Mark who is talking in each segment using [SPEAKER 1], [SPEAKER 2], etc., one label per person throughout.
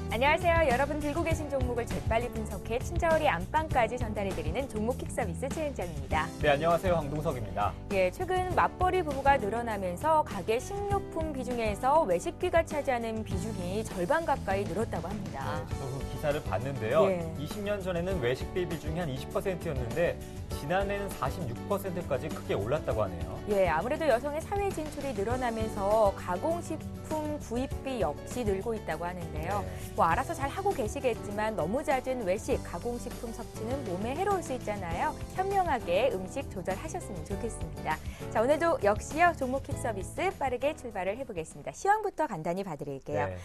[SPEAKER 1] 안녕하세요. 여러분 들고 계신 종목을 재빨리 분석해 친절히 안방까지 전달해드리는 종목 킥 서비스 최은정입니다.
[SPEAKER 2] 네, 안녕하세요. 황동석입니다.
[SPEAKER 1] 예, 최근 맞벌이 부부가 늘어나면서 가게 식료품 비중에서 외식비가 차지하는 비중이 절반 가까이 늘었다고 합니다.
[SPEAKER 2] 네, 저도 그 기사를 봤는데요.
[SPEAKER 1] 예.
[SPEAKER 2] 20년 전에는 외식비 비중이 한 20%였는데 지난해는 46%까지 크게 올랐다고 하네요.
[SPEAKER 1] 예, 아무래도 여성의 사회 진출이 늘어나면서 가공식품 구입비 역시 늘고 있다고 하는데요. 뭐 알아서 잘 하고 계시겠지만 너무 잦은 외식, 가공식품 섭취는 몸에 해로울 수 있잖아요. 현명하게 음식 조절하셨으면 좋겠습니다. 자, 오늘도 역시요. 종목 킥 서비스 빠르게 출발을 해보겠습니다. 시황부터 간단히 봐드릴게요.
[SPEAKER 2] 네.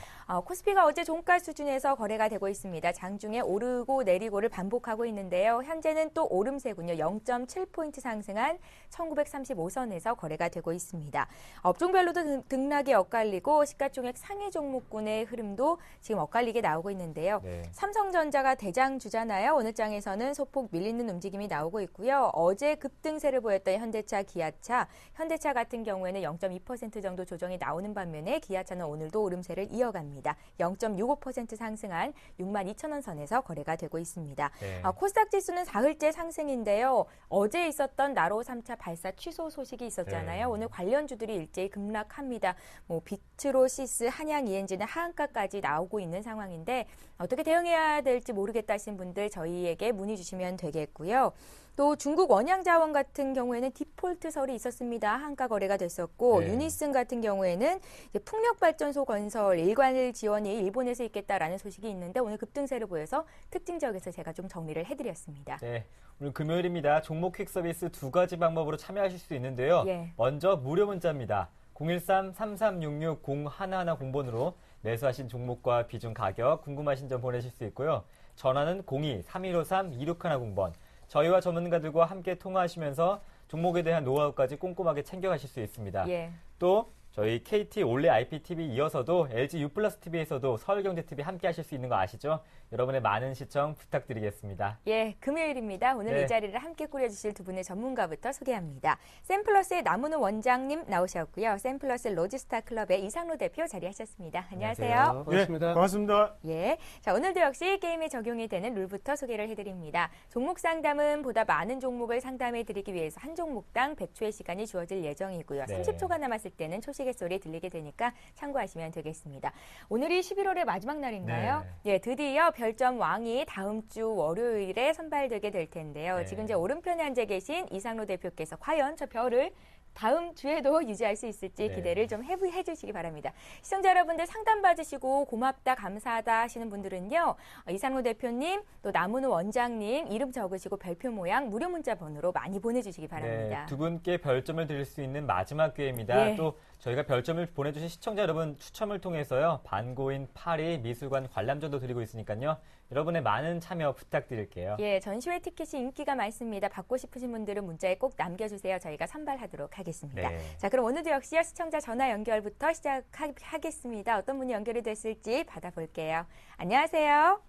[SPEAKER 1] 코스피가 어제 종가 수준에서 거래가 되고 있습니다. 장중에 오르고 내리고를 반복하고 있는데요. 현재는 또 오름세군요. 0.7포인트 상승한 1935선에서 거래가 되고 있습니다. 업종별로도 등락이 엇갈리고 시가총액 상위 종목군의 흐름도 지금 엇갈리게 나오고 있는데요.
[SPEAKER 2] 네.
[SPEAKER 1] 삼성전자가 대장주잖아요. 오늘 장에서는 소폭 밀리는 움직임이 나오고 있고요. 어제 급등세를 보였던 현대차, 기아차, 현대차 같은 경우에는 0.2% 정도 조정이 나오는 반면에 기아차는 오늘도 오름세를 이어갑니다. 0.65% 상승한 62,000원 선에서 거래가 되고 있습니다.
[SPEAKER 2] 네.
[SPEAKER 1] 코스닥 지수는 사흘째 상승인데요. 어제 있었던 나로 3차 발사 취소 소식이 있었잖아요.
[SPEAKER 2] 네.
[SPEAKER 1] 오늘 관련주들이 일제히 급락합니다. 뭐 비트로시스, 한양 ENG는 하한가까지 나오고 있는 상황인데 어떻게 대응해야 될지 모르겠다 하신 분들 저희에게 문의 주시면 되겠고요. 또 중국 원양자원 같은 경우에는 디폴트설이 있었습니다. 한가 거래가 됐었고
[SPEAKER 2] 네.
[SPEAKER 1] 유니슨 같은 경우에는 이제 풍력발전소 건설 일괄 지원이 일본에서 있겠다라는 소식이 있는데 오늘 급등세를 보여서 특징 지역에서 제가 좀 정리를 해드렸습니다.
[SPEAKER 2] 네, 오늘 금요일입니다. 종목 퀵 서비스 두 가지 방법으로 참여하실 수 있는데요.
[SPEAKER 1] 예.
[SPEAKER 2] 먼저 무료 문자입니다. 013-3366-0110번으로 매수하신 종목과 비중 가격 궁금하신 점 보내실 수 있고요. 전화는 02-3153-2610번. 저희와 전문가들과 함께 통화하시면서 종목에 대한 노하우까지 꼼꼼하게 챙겨가실 수 있습니다.
[SPEAKER 1] 예.
[SPEAKER 2] 또 저희 KT 올레 IPTV 이어서도 LG U+TV에서도 서울경제TV 함께 하실 수 있는 거 아시죠? 여러분의 많은 시청 부탁드리겠습니다.
[SPEAKER 1] 예, 금요일입니다. 오늘
[SPEAKER 2] 네.
[SPEAKER 1] 이 자리를 함께 꾸려주실 두 분의 전문가부터 소개합니다. 샘플러스의 남은우 원장님 나오셨고요. 샘플러스 로지스타 클럽의 이상로 대표 자리하셨습니다. 안녕하세요.
[SPEAKER 3] 반갑습니다.
[SPEAKER 4] 네, 반갑습니다.
[SPEAKER 1] 예, 자 오늘도 역시 게임에 적용이 되는 룰부터 소개를 해드립니다. 종목 상담은 보다 많은 종목을 상담해드리기 위해서 한 종목당 100초의 시간이 주어질 예정이고요.
[SPEAKER 2] 네.
[SPEAKER 1] 30초가 남았을 때는 초시계소리 들리게 되니까 참고하시면 되겠습니다. 오늘이 11월의 마지막 날인가요?
[SPEAKER 2] 네.
[SPEAKER 1] 예, 드디어 별점 왕이 다음 주 월요일에 선발되게 될 텐데요.
[SPEAKER 2] 네.
[SPEAKER 1] 지금 이제 오른편에 앉아 계신 이상로 대표께서 과연 저 별을 다음 주에도 유지할 수 있을지
[SPEAKER 2] 네.
[SPEAKER 1] 기대를 좀 해주시기 바랍니다. 시청자 여러분들 상담 받으시고 고맙다 감사하다 하시는 분들은요. 이상로 대표님 또 남은우 원장님 이름 적으시고 별표 모양 무료 문자 번호로 많이 보내주시기 바랍니다.
[SPEAKER 2] 네, 두 분께 별점을 드릴 수 있는 마지막 기회입니다.
[SPEAKER 1] 예.
[SPEAKER 2] 또 저희가 별점을 보내주신 시청자 여러분 추첨을 통해서요. 반고인 파리 미술관 관람전도 드리고 있으니까요. 여러분의 많은 참여 부탁드릴게요.
[SPEAKER 1] 예, 전시회 티켓이 인기가 많습니다. 받고 싶으신 분들은 문자에 꼭 남겨주세요. 저희가 선발하도록 하겠습니다.
[SPEAKER 2] 네.
[SPEAKER 1] 자, 그럼 오늘도 역시요. 시청자 전화 연결부터 시작하겠습니다. 어떤 분이 연결이 됐을지 받아볼게요. 안녕하세요.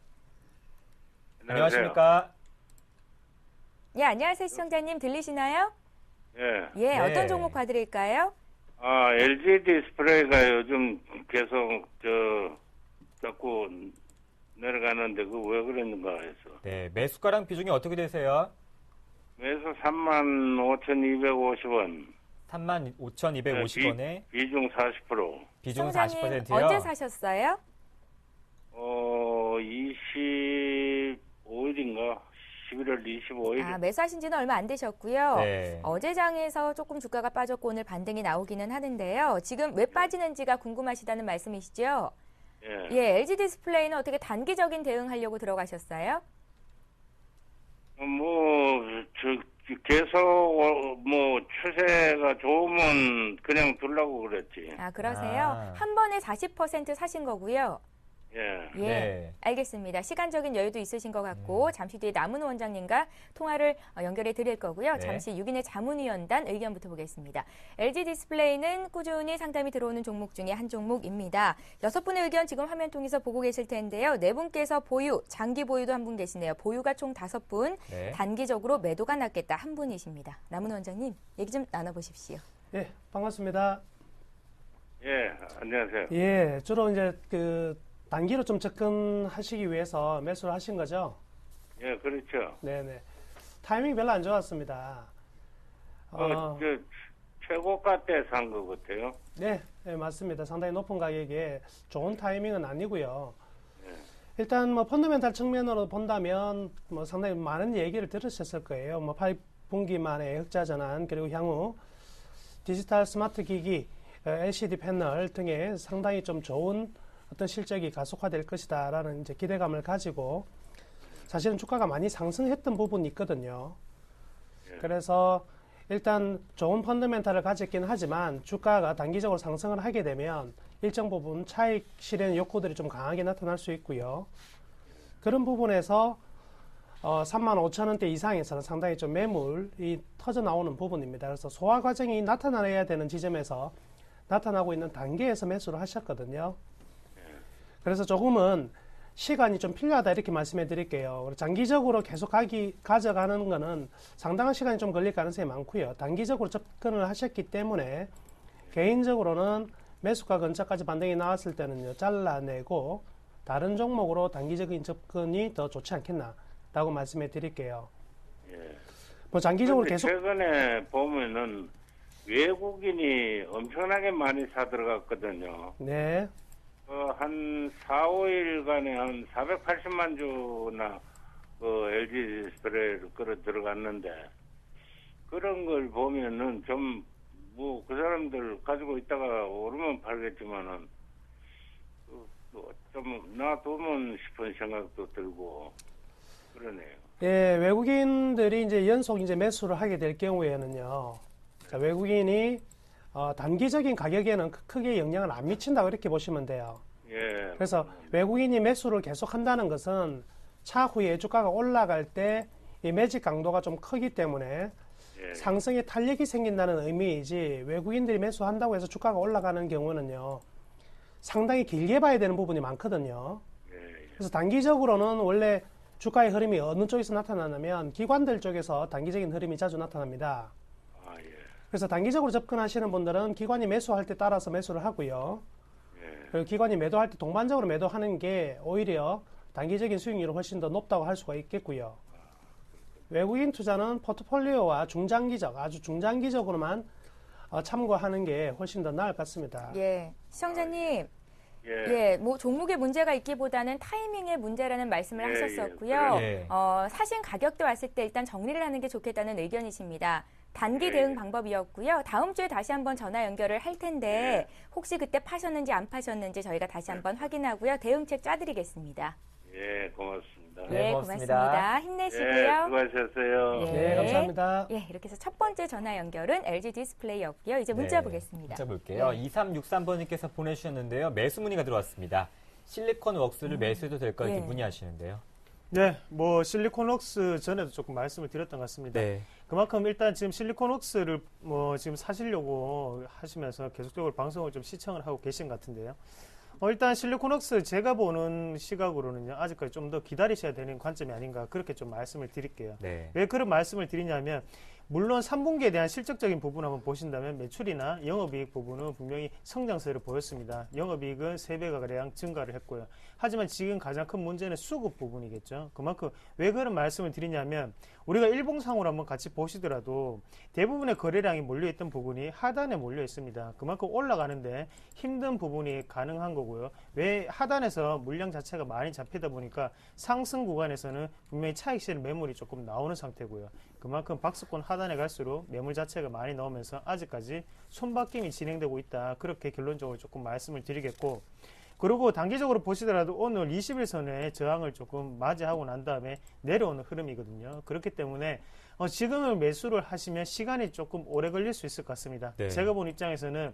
[SPEAKER 2] 안녕하십니까?
[SPEAKER 1] 예, 안녕하세요. 시청자님 들리시나요?
[SPEAKER 3] 예.
[SPEAKER 1] 예,
[SPEAKER 2] 네.
[SPEAKER 1] 어떤 종목 봐드릴까요?
[SPEAKER 3] LG 디스플레이가 요즘 계속 자꾸 내려가는데 그 왜 그랬는가 해서.
[SPEAKER 2] 네, 매수가랑 비중이 어떻게 되세요?
[SPEAKER 3] 매수 35,250원.
[SPEAKER 2] 35,250원에
[SPEAKER 3] 비중 40%.
[SPEAKER 2] 비중
[SPEAKER 1] 시청자님
[SPEAKER 2] 40%요.
[SPEAKER 1] 언제 사셨어요?
[SPEAKER 3] 25일인가? 11월 25일.
[SPEAKER 1] 아, 매수하신 지는 얼마 안 되셨고요.
[SPEAKER 2] 네.
[SPEAKER 1] 어제 장에서 조금 주가가 빠졌고 오늘 반등이 나오기는 하는데요. 지금 왜 빠지는지가 궁금하시다는 말씀이시죠?
[SPEAKER 3] 예.
[SPEAKER 1] 예, LG 디스플레이는 어떻게 단기적인 대응하려고 들어가셨어요?
[SPEAKER 3] 계속 추세가 좋으면 그냥 둘라고 그랬지.
[SPEAKER 1] 아, 그러세요?
[SPEAKER 2] 아.
[SPEAKER 1] 한 번에 40% 사신 거고요.
[SPEAKER 3] 예.
[SPEAKER 1] 예,
[SPEAKER 2] 네.
[SPEAKER 1] 알겠습니다. 시간적인 여유도 있으신 것 같고 잠시 뒤에 남은호 원장님과 통화를 연결해 드릴 거고요.
[SPEAKER 2] 네.
[SPEAKER 1] 잠시 6인의 자문위원단 의견부터 보겠습니다. LG 디스플레이는 꾸준히 상담이 들어오는 종목 중에 한 종목입니다. 6분의 의견 지금 화면 통해서 보고 계실 텐데요. 4분께서 보유, 장기 보유도 한 분 계시네요. 보유가 총 5분,
[SPEAKER 2] 네.
[SPEAKER 1] 단기적으로 매도가 났겠다 한 분이십니다. 남은호 원장님, 얘기 좀 나눠보십시오.
[SPEAKER 4] 예, 반갑습니다.
[SPEAKER 3] 예, 안녕하세요.
[SPEAKER 4] 예, 주로 이제 그 단기로 좀 접근하시기 위해서 매수를 하신 거죠?
[SPEAKER 3] 예, 그렇죠.
[SPEAKER 4] 네네. 타이밍이 별로 안 좋았습니다.
[SPEAKER 3] 최고가 때 산 것 같아요.
[SPEAKER 4] 네, 네, 맞습니다. 상당히 높은 가격에 좋은 타이밍은 아니고요.
[SPEAKER 3] 예.
[SPEAKER 4] 일단 뭐 펀더멘탈 측면으로 본다면 뭐 상당히 많은 얘기를 들으셨을 거예요. 뭐 8분기 만에 흑자 전환 그리고 향후 디지털 스마트 기기, LCD 패널 등의 상당히 좀 좋은 어떤 실적이 가속화될 것이다라는 이제 기대감을 가지고 사실은 주가가 많이 상승했던 부분이 있거든요.
[SPEAKER 3] 예.
[SPEAKER 4] 그래서 일단 좋은 펀더멘탈을 가졌긴 하지만 주가가 단기적으로 상승을 하게 되면 일정 부분 차익 실현 욕구들이 좀 강하게 나타날 수 있고요. 그런 부분에서 35,000원대 이상에서는 상당히 좀 매물이 터져 나오는 부분입니다. 그래서 소화 과정이 나타나야 되는 지점에서 나타나고 있는 단계에서 매수를 하셨거든요. 그래서 조금은 시간이 좀 필요하다 이렇게 말씀해 드릴게요. 장기적으로 계속 가져가는 거는 상당한 시간이 좀 걸릴 가능성이 많고요. 단기적으로 접근을 하셨기 때문에 개인적으로는 매수가 근처까지 반등이 나왔을 때는요, 잘라내고 다른 종목으로 단기적인 접근이 더 좋지 않겠나라고 말씀해 드릴게요.
[SPEAKER 3] 예.
[SPEAKER 4] 뭐 장기적으로
[SPEAKER 3] 근데
[SPEAKER 4] 계속
[SPEAKER 3] 최근에 보면은 외국인이 엄청나게 많이 사 들어갔거든요.
[SPEAKER 4] 네.
[SPEAKER 3] 한 4, 5일간에 한 480만 주나 LG 디스플레이를 끌어 들어갔는데 그런 걸 보면은 좀 뭐 그 사람들 가지고 있다가 오르면 팔겠지만은 좀 놔두면 싶은 생각도 들고 그러네요.
[SPEAKER 4] 예, 외국인들이 이제 연속 이제 매수를 하게 될 경우에는요, 자, 외국인이 단기적인 가격에는 크게 영향을 안 미친다고 이렇게 보시면 돼요.
[SPEAKER 3] 예.
[SPEAKER 4] 그래서 외국인이 매수를 계속 한다는 것은 차후에 주가가 올라갈 때 이 매직 강도가 좀 크기 때문에
[SPEAKER 3] 예.
[SPEAKER 4] 상승에 탄력이 생긴다는 의미이지 외국인들이 매수한다고 해서 주가가 올라가는 경우는요, 상당히 길게 봐야 되는 부분이 많거든요.
[SPEAKER 3] 예.
[SPEAKER 4] 그래서 단기적으로는 원래 주가의 흐름이 어느 쪽에서 나타나냐면 기관들 쪽에서 단기적인 흐름이 자주 나타납니다.
[SPEAKER 3] 아, 예.
[SPEAKER 4] 그래서 단기적으로 접근하시는 분들은 기관이 매수할 때 따라서 매수를 하고요.
[SPEAKER 3] 예.
[SPEAKER 4] 그리고 기관이 매도할 때 동반적으로 매도하는 게 오히려 단기적인 수익률이 훨씬 더 높다고 할 수가 있겠고요. 외국인 투자는 포트폴리오와 중장기적, 아주 중장기적으로만 참고하는 게 훨씬 더 나을 것 같습니다.
[SPEAKER 1] 예, 시청자님.
[SPEAKER 3] 예.
[SPEAKER 1] 예, 뭐 종목에 문제가 있기보다는 타이밍의 문제라는 말씀을
[SPEAKER 3] 예,
[SPEAKER 1] 하셨었고요.
[SPEAKER 2] 예.
[SPEAKER 1] 사신 가격대 왔을 때 일단 정리를 하는 게 좋겠다는 의견이십니다. 단기
[SPEAKER 3] 예.
[SPEAKER 1] 대응 방법이었고요. 다음 주에 다시 한번 전화 연결을 할 텐데 혹시 그때 파셨는지 안 파셨는지 저희가 다시 한번 확인하고요. 대응책 짜드리겠습니다.
[SPEAKER 3] 예, 고맙습니다.
[SPEAKER 2] 네,
[SPEAKER 1] 예,
[SPEAKER 2] 고맙습니다.
[SPEAKER 1] 고맙습니다.
[SPEAKER 3] 예,
[SPEAKER 1] 힘내시고요.
[SPEAKER 3] 수고하셨어요.
[SPEAKER 1] 예.
[SPEAKER 4] 네, 감사합니다.
[SPEAKER 1] 예, 이렇게 해서 첫 번째 전화 연결은 LG 디스플레이였고요. 이제 문자
[SPEAKER 2] 네,
[SPEAKER 1] 보겠습니다.
[SPEAKER 2] 문자 볼게요.
[SPEAKER 1] 네.
[SPEAKER 2] 2363번님께서 보내주셨는데요. 매수 문의가 들어왔습니다. 실리콘 웍스를 매수해도 될까 이렇게
[SPEAKER 1] 예.
[SPEAKER 2] 문의하시는데요.
[SPEAKER 5] 네, 뭐 실리콘웍스 전에도 조금 말씀을 드렸던 것 같습니다.
[SPEAKER 2] 네.
[SPEAKER 5] 그만큼 일단 지금 실리콘웍스를 뭐 지금 사시려고 하시면서 계속적으로 방송을 좀 시청을 하고 계신 것 같은데요. 일단 실리콘웍스 제가 보는 시각으로는요, 아직까지 좀 더 기다리셔야 되는 관점이 아닌가 그렇게 좀 말씀을 드릴게요.
[SPEAKER 2] 네.
[SPEAKER 5] 왜 그런 말씀을 드리냐면 물론 3분기에 대한 실적적인 부분 한번 보신다면 매출이나 영업이익 부분은 분명히 성장세를 보였습니다. 영업이익은 3배가량 증가를 했고요. 하지만 지금 가장 큰 문제는 수급 부분이겠죠. 그만큼 왜 그런 말씀을 드리냐면 우리가 일봉상으로 한번 같이 보시더라도 대부분의 거래량이 몰려있던 부분이 하단에 몰려 있습니다. 그만큼 올라가는데 힘든 부분이 가능한 거고요. 왜 하단에서 물량 자체가 많이 잡히다 보니까 상승 구간에서는 분명히 차익 실현 매물이 조금 나오는 상태고요. 그만큼 박스권 하단에 갈수록 매물 자체가 많이 나오면서 아직까지 손바뀜이 진행되고 있다. 그렇게 결론적으로 조금 말씀을 드리겠고, 그리고 단기적으로 보시더라도 오늘 20일선의 저항을 조금 맞이하고 난 다음에 내려오는 흐름이거든요. 그렇기 때문에 지금은 매수를 하시면 시간이 조금 오래 걸릴 수 있을 것 같습니다.
[SPEAKER 2] 네.
[SPEAKER 5] 제가 본 입장에서는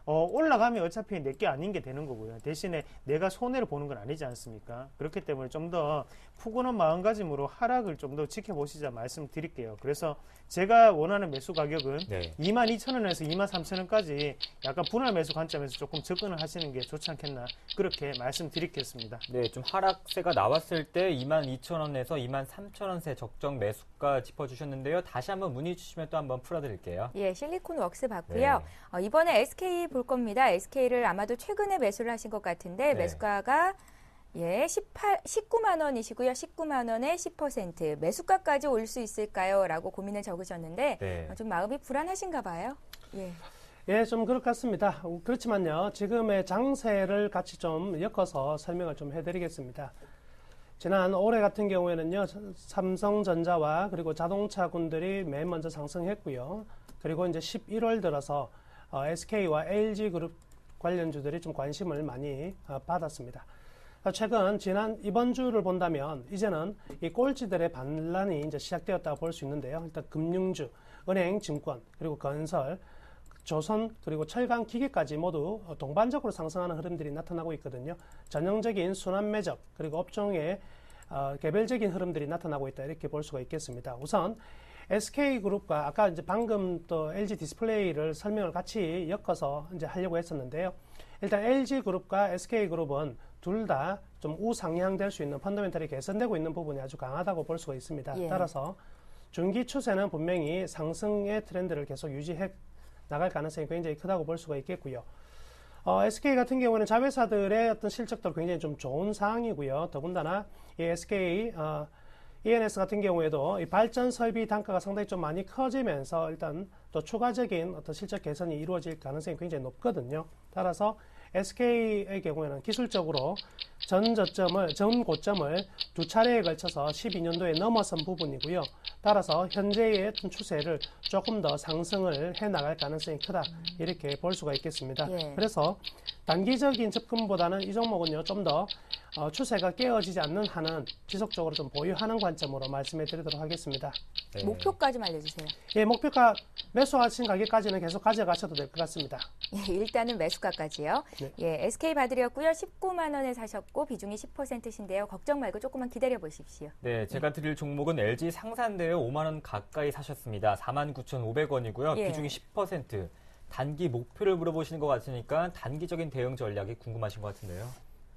[SPEAKER 5] 올라가면 어차피 내게 아닌 게 되는 거고요. 대신에 내가 손해를 보는 건 아니지 않습니까? 그렇기 때문에 좀 더 푸근한 마음가짐으로 하락을 좀 더 지켜보시자 말씀드릴게요. 그래서 제가 원하는 매수 가격은
[SPEAKER 2] 네.
[SPEAKER 5] 22,000원에서 23,000원까지 약간 분할 매수 관점에서 조금 접근을 하시는 게 좋지 않겠나 그렇게 말씀드리겠습니다.
[SPEAKER 2] 네, 좀 하락세가 나왔을 때 22,000원에서 23,000원세 적정 매수가 짚어주셨는데요. 다시 한번 문의 주시면 또 한번 풀어드릴게요.
[SPEAKER 1] 예, 실리콘 웍스 봤고요. 이번에 SK 볼 겁니다. SK를 아마도 최근에 매수를 하신 것 같은데
[SPEAKER 2] 네.
[SPEAKER 1] 매수가가 19만 원이시고요. 19만 원에 10% 매수가까지 올 수 있을까요? 라고 고민을 적으셨는데
[SPEAKER 2] 네.
[SPEAKER 1] 좀 마음이 불안하신가 봐요. 예.
[SPEAKER 4] 예, 좀 그럴 것 같습니다. 그렇지만요, 지금의 장세를 같이 좀 엮어서 설명을 좀 해드리겠습니다. 지난 올해 같은 경우에는요, 삼성전자와 그리고 자동차군들이 맨 먼저 상승했고요. 그리고 이제 11월 들어서 SK와 LG그룹 관련주들이 좀 관심을 많이 받았습니다. 최근 이번 주를 본다면 이제는 이 꼴찌들의 반란이 이제 시작되었다고 볼 수 있는데요. 일단 금융주, 은행, 증권, 그리고 건설, 조선, 그리고 철강, 기계까지 모두 동반적으로 상승하는 흐름들이 나타나고 있거든요. 전형적인 순환 매적, 그리고 업종의 개별적인 흐름들이 나타나고 있다 이렇게 볼 수가 있겠습니다. 우선 SK그룹과 아까 이제 방금 또 LG 디스플레이를 설명을 같이 엮어서 이제 하려고 했었는데요. 일단 LG그룹과 SK그룹은 둘 다 좀 우상향될 수 있는 펀더멘털이 개선되고 있는 부분이 아주 강하다고 볼 수가 있습니다.
[SPEAKER 1] 예.
[SPEAKER 4] 따라서 중기 추세는 분명히 상승의 트렌드를 계속 유지해 나갈 가능성이 굉장히 크다고 볼 수가 있겠고요. SK 같은 경우는 자회사들의 어떤 실적도 굉장히 좀 좋은 상황이고요. 더군다나 이 SK ENS 같은 경우에도 이 발전 설비 단가가 상당히 좀 많이 커지면서 일단 또 추가적인 어떤 실적 개선이 이루어질 가능성이 굉장히 높거든요. 따라서 SK의 경우에는 기술적으로 전 고점을 두 차례에 걸쳐서 12년도에 넘어선 부분이고요. 따라서 현재의 어떤 추세를 조금 더 상승을 해 나갈 가능성이 크다 이렇게 볼 수가 있겠습니다.
[SPEAKER 1] 예.
[SPEAKER 4] 그래서 단기적인 접근보다는 이 종목은요 좀 더 추세가 깨어지지 않는 한은 지속적으로 좀 보유하는 관점으로 말씀해 드리도록 하겠습니다.
[SPEAKER 2] 네.
[SPEAKER 1] 목표가 좀 알려주세요.
[SPEAKER 4] 예, 목표가 매수하신 가격까지는 계속 가져가셔도 될 것 같습니다.
[SPEAKER 1] 예, 일단은 매수가까지요.
[SPEAKER 4] 네.
[SPEAKER 1] 예, SK 받으렸고요. 19만 원에 사셨고 비중이 10%신데요. 걱정 말고 조금만 기다려 보십시오.
[SPEAKER 2] 네, 제가 드릴 종목은 LG 상산데요. 5만 원 가까이 사셨습니다. 49,500원이고요.
[SPEAKER 1] 예.
[SPEAKER 2] 비중이 10%. 단기 목표를 물어보시는 것 같으니까 단기적인 대응 전략이 궁금하신 것 같은데요.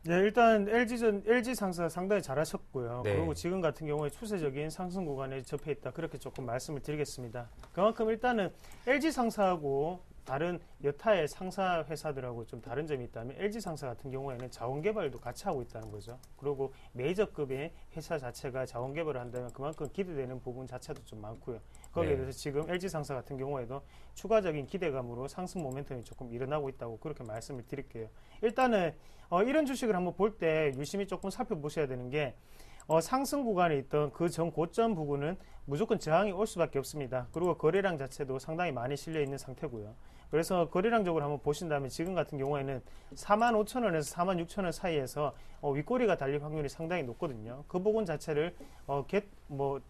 [SPEAKER 5] 네, 일단 LG 상사 상당히 잘하셨고요.
[SPEAKER 2] 네.
[SPEAKER 5] 그리고 지금 같은 경우에 추세적인 상승 구간에 접해 있다. 그렇게 조금 말씀을 드리겠습니다. 그만큼 일단은 LG 상사하고 다른 여타의 상사 회사들하고 좀 다른 점이 있다면 LG 상사 같은 경우에는 자원 개발도 같이 하고 있다는 거죠. 그리고 메이저급의 회사 자체가 자원 개발을 한다면 그만큼 기대되는 부분 자체도 좀 많고요. 거기에
[SPEAKER 2] 네.
[SPEAKER 5] 대해서 지금 LG 상사 같은 경우에도 추가적인 기대감으로 상승 모멘텀이 조금 일어나고 있다고 그렇게 말씀을 드릴게요. 일단은 이런 주식을 한번 볼 때 유심히 조금 살펴보셔야 되는 게 상승 구간에 있던 그 전 고점 부분은 무조건 저항이 올 수밖에 없습니다. 그리고 거래량 자체도 상당히 많이 실려 있는 상태고요. 그래서 거래량적으로 한번 보신다면 지금 같은 경우에는 45,000원에서 46,000원 사이에서 윗꼬리가 달릴 확률이 상당히 높거든요. 그 부분 자체를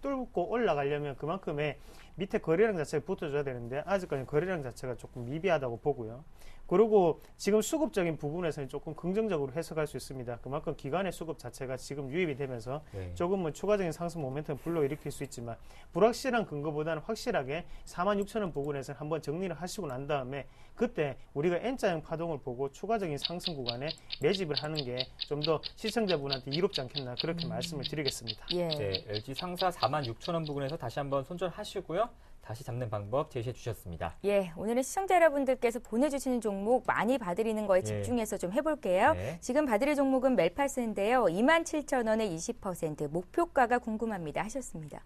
[SPEAKER 5] 뚫고 올라가려면 그만큼의 밑에 거래량 자체가 붙어줘야 되는데 아직까지 거래량 자체가 조금 미비하다고 보고요. 그리고 지금 수급적인 부분에서는 조금 긍정적으로 해석할 수 있습니다. 그만큼 기관의 수급 자체가 지금 유입이 되면서
[SPEAKER 2] 네.
[SPEAKER 5] 조금은 추가적인 상승 모멘텀을 불러일으킬 수 있지만 불확실한 근거보다는 확실하게 46,000원 부분에서 한번 정리를 하시고 난 다음에 그때 우리가 N자형 파동을 보고 추가적인 상승 구간에 매집을 하는 게 좀 더 시청자분한테 이롭지 않겠나 그렇게 말씀을 드리겠습니다.
[SPEAKER 1] 예.
[SPEAKER 2] 네, LG 상사 46,000원 부근에서 다시 한번 손절하시고요. 다시 잡는 방법 제시해 주셨습니다.
[SPEAKER 1] 예, 오늘은 시청자 여러분들께서 보내주시는 종목 많이 봐드리는 거에
[SPEAKER 2] 예.
[SPEAKER 1] 집중해서 좀 해볼게요.
[SPEAKER 2] 네.
[SPEAKER 1] 지금 봐드릴 종목은 멜파스인데요. 27,000원에 20% 목표가가 궁금합니다 하셨습니다.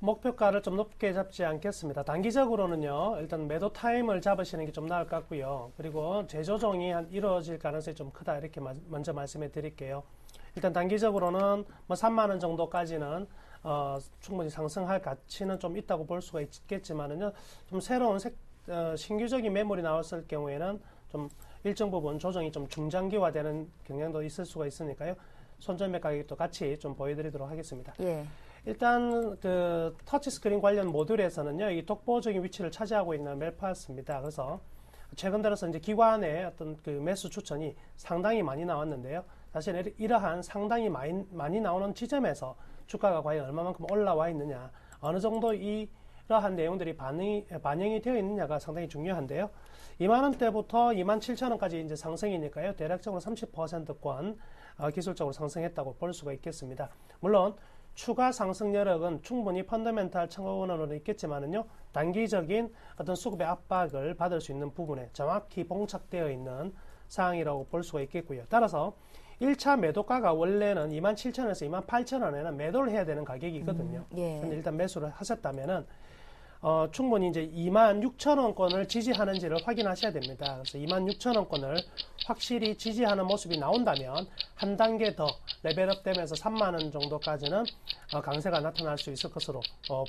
[SPEAKER 4] 목표가를 좀 높게 잡지 않겠습니다. 단기적으로는요, 일단 매도 타임을 잡으시는 게 좀 나을 것 같고요. 그리고 재조정이 이루어질 가능성이 좀 크다. 이렇게 먼저 말씀해 드릴게요. 일단 단기적으로는 3만 원 정도까지는 충분히 상승할 가치는 좀 있다고 볼 수가 있겠지만은요, 좀 새로운 신규적인 매물이 나왔을 경우에는 좀 일정 부분 조정이 좀 중장기화되는 경향도 있을 수가 있으니까요. 손절매 가격도 같이 좀 보여드리도록 하겠습니다.
[SPEAKER 1] 예.
[SPEAKER 4] 일단 그 터치스크린 관련 모듈에서는요, 이 독보적인 위치를 차지하고 있는 멜파스입니다. 그래서 최근 들어서 이제 기관의 어떤 그 매수 추천이 상당히 많이 나왔는데요. 사실 이러한 상당히 많이 나오는 지점에서 주가가 과연 얼마만큼 올라와 있느냐, 어느 정도 이러한 내용들이 반영이 되어 있느냐가 상당히 중요한데요. 2만 원대부터 2만 7천 원까지 이제 상승이니까요. 대략적으로 30%권 기술적으로 상승했다고 볼 수가 있겠습니다. 물론 추가 상승 여력은 충분히 펀더멘탈 청원으로는 있겠지만은요, 단기적인 어떤 수급의 압박을 받을 수 있는 부분에 정확히 봉착되어 있는 사항이라고 볼 수가 있겠고요. 따라서 1차 매도가가 원래는 27,000원에서 28,000원에는 매도를 해야 되는 가격이거든요.
[SPEAKER 1] 예.
[SPEAKER 4] 근데 일단 매수를 하셨다면은 충분히 이제 26,000원권을 지지하는지를 확인하셔야 됩니다. 그래서 26,000원권을 확실히 지지하는 모습이 나온다면 한 단계 더 레벨업 되면서 3만원 정도까지는 강세가 나타날 수 있을 것으로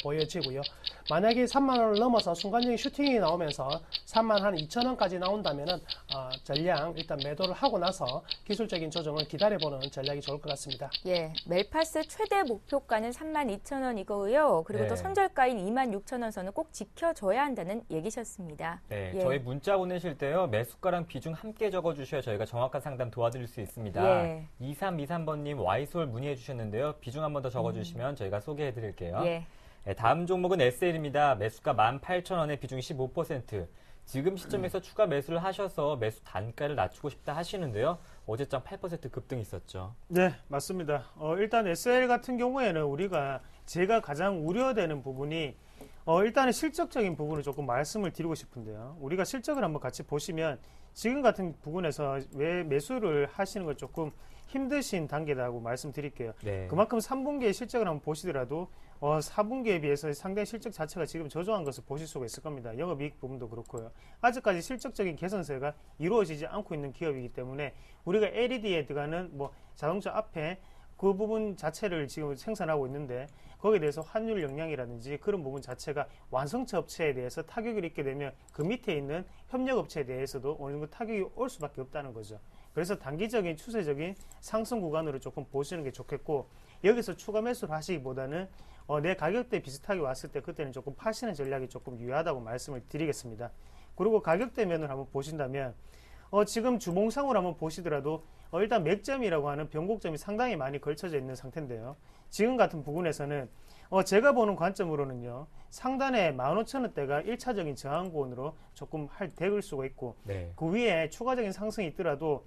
[SPEAKER 4] 보여지고요. 만약에 3만원을 넘어서 순간적인 슈팅이 나오면서 32,000원까지 나온다면은 전량 일단 매도를 하고 나서 기술적인 조정을 기다려보는 전략이 좋을 것 같습니다.
[SPEAKER 1] 예, 멜파스 최대 목표가는 32,000원이고요. 그리고
[SPEAKER 2] 네.
[SPEAKER 1] 또 선절가인 26,000원 선을 꼭 지켜줘야 한다는 얘기셨습니다.
[SPEAKER 2] 네,
[SPEAKER 1] 예.
[SPEAKER 2] 저희 문자 보내실 때요. 매수가랑 비중 함께 적어주셔야 저희가 정확한 상담 도와드릴 수 있습니다.
[SPEAKER 1] 예.
[SPEAKER 2] 2323번님 와이솔 문의해 주셨는데요. 비중 한 번 더 적어주시면 저희가 소개해드릴게요.
[SPEAKER 1] 예.
[SPEAKER 2] 네, 다음 종목은 SL입니다. 매수가 18,000원에 비중 15%. 지금 시점에서 추가 매수를 하셔서 매수 단가를 낮추고 싶다 하시는데요. 어제장 8% 급등 있었죠.
[SPEAKER 5] 네, 맞습니다. 일단 SL 같은 경우에는 제가 가장 우려되는 부분이 일단은 실적적인 부분을 조금 말씀을 드리고 싶은데요. 우리가 실적을 한번 같이 보시면 지금 같은 부분에서 왜 매수를 하시는 걸 조금 힘드신 단계라고 말씀드릴게요.
[SPEAKER 2] 네.
[SPEAKER 5] 그만큼 3분기의 실적을 한번 보시더라도 4분기에 비해서 상당히 실적 자체가 지금 저조한 것을 보실 수가 있을 겁니다. 영업이익 부분도 그렇고요. 아직까지 실적적인 개선세가 이루어지지 않고 있는 기업이기 때문에 우리가 LED에 들어가는 자동차 앞에 그 부분 자체를 지금 생산하고 있는데 거기에 대해서 환율 영향이라든지 그런 부분 자체가 완성차 업체에 대해서 타격을 입게 되면 그 밑에 있는 협력업체에 대해서도 어느 정도 타격이 올 수밖에 없다는 거죠. 그래서 단기적인 추세적인 상승 구간으로 조금 보시는 게 좋겠고, 여기서 추가 매수를 하시기보다는 내 가격대 비슷하게 왔을 때 그때는 조금 파시는 전략이 조금 유효하다고 말씀을 드리겠습니다. 그리고 가격대 면을 한번 보신다면 지금 주봉상으로 한번 보시더라도 일단 맥점이라고 하는 변곡점이 상당히 많이 걸쳐져 있는 상태인데요. 지금 같은 부분에서는 제가 보는 관점으로는요, 상단에 15,000원대가 1차적인 저항권으로 조금 될 수가 있고,
[SPEAKER 2] 네.
[SPEAKER 5] 그 위에 추가적인 상승이 있더라도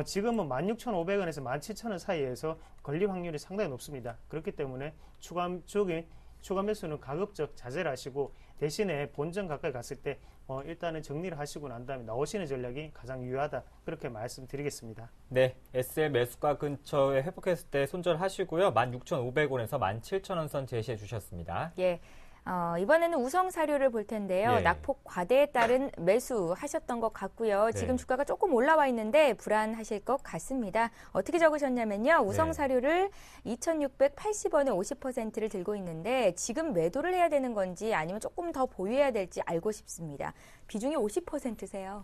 [SPEAKER 5] 지금은 16,500원에서 17,000원 사이에서 걸릴 확률이 상당히 높습니다. 그렇기 때문에 추가 매수는 가급적 자제를 하시고, 대신에 본전 가까이 갔을 때 일단은 정리를 하시고 난 다음에 나오시는 전략이 가장 유효하다, 그렇게 말씀드리겠습니다.
[SPEAKER 2] 네, SL 매수가 근처에 회복했을 때 손절하시고요. 16,500원에서 17,000원 선 제시해 주셨습니다.
[SPEAKER 1] 예. 이번에는 우성사료를 볼 텐데요.
[SPEAKER 2] 예.
[SPEAKER 1] 낙폭 과대에 따른 매수하셨던 것 같고요. 지금
[SPEAKER 2] 네.
[SPEAKER 1] 주가가 조금 올라와 있는데 불안하실 것 같습니다. 어떻게 적으셨냐면요. 우성사료를 2,680원에 50%를 들고 있는데 지금 매도를 해야 되는 건지 아니면 조금 더 보유해야 될지 알고 싶습니다. 비중이 50%세요.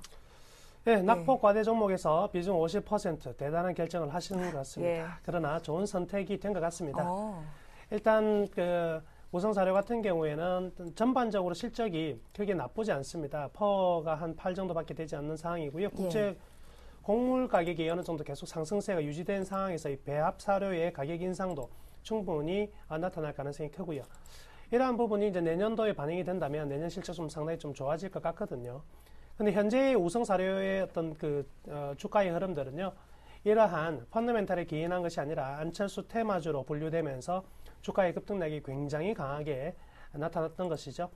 [SPEAKER 4] 네, 낙폭 과대 종목에서 비중 50% 대단한 결정을 하시는 것 같습니다.
[SPEAKER 1] 예.
[SPEAKER 4] 그러나 좋은 선택이 된 것 같습니다.
[SPEAKER 1] 어.
[SPEAKER 4] 일단 우성사료 같은 경우에는 전반적으로 실적이 그렇게 나쁘지 않습니다. 퍼가 한 8 정도밖에 되지 않는 상황이고요. 국제 곡물 가격이 어느 정도 계속 상승세가 유지된 상황에서 이 배합 사료의 가격 인상도 충분히 나타날 가능성이 크고요. 이러한 부분이 이제 내년도에 반영이 된다면 내년 실적 좀 상당히 좀 좋아질 것 같거든요. 근데 현재의 우성사료의 어떤 주가의 흐름들은요, 이러한 펀더멘탈에 기인한 것이 아니라 안철수 테마주로 분류되면서 주가의 급등락이 굉장히 강하게 나타났던 것이죠.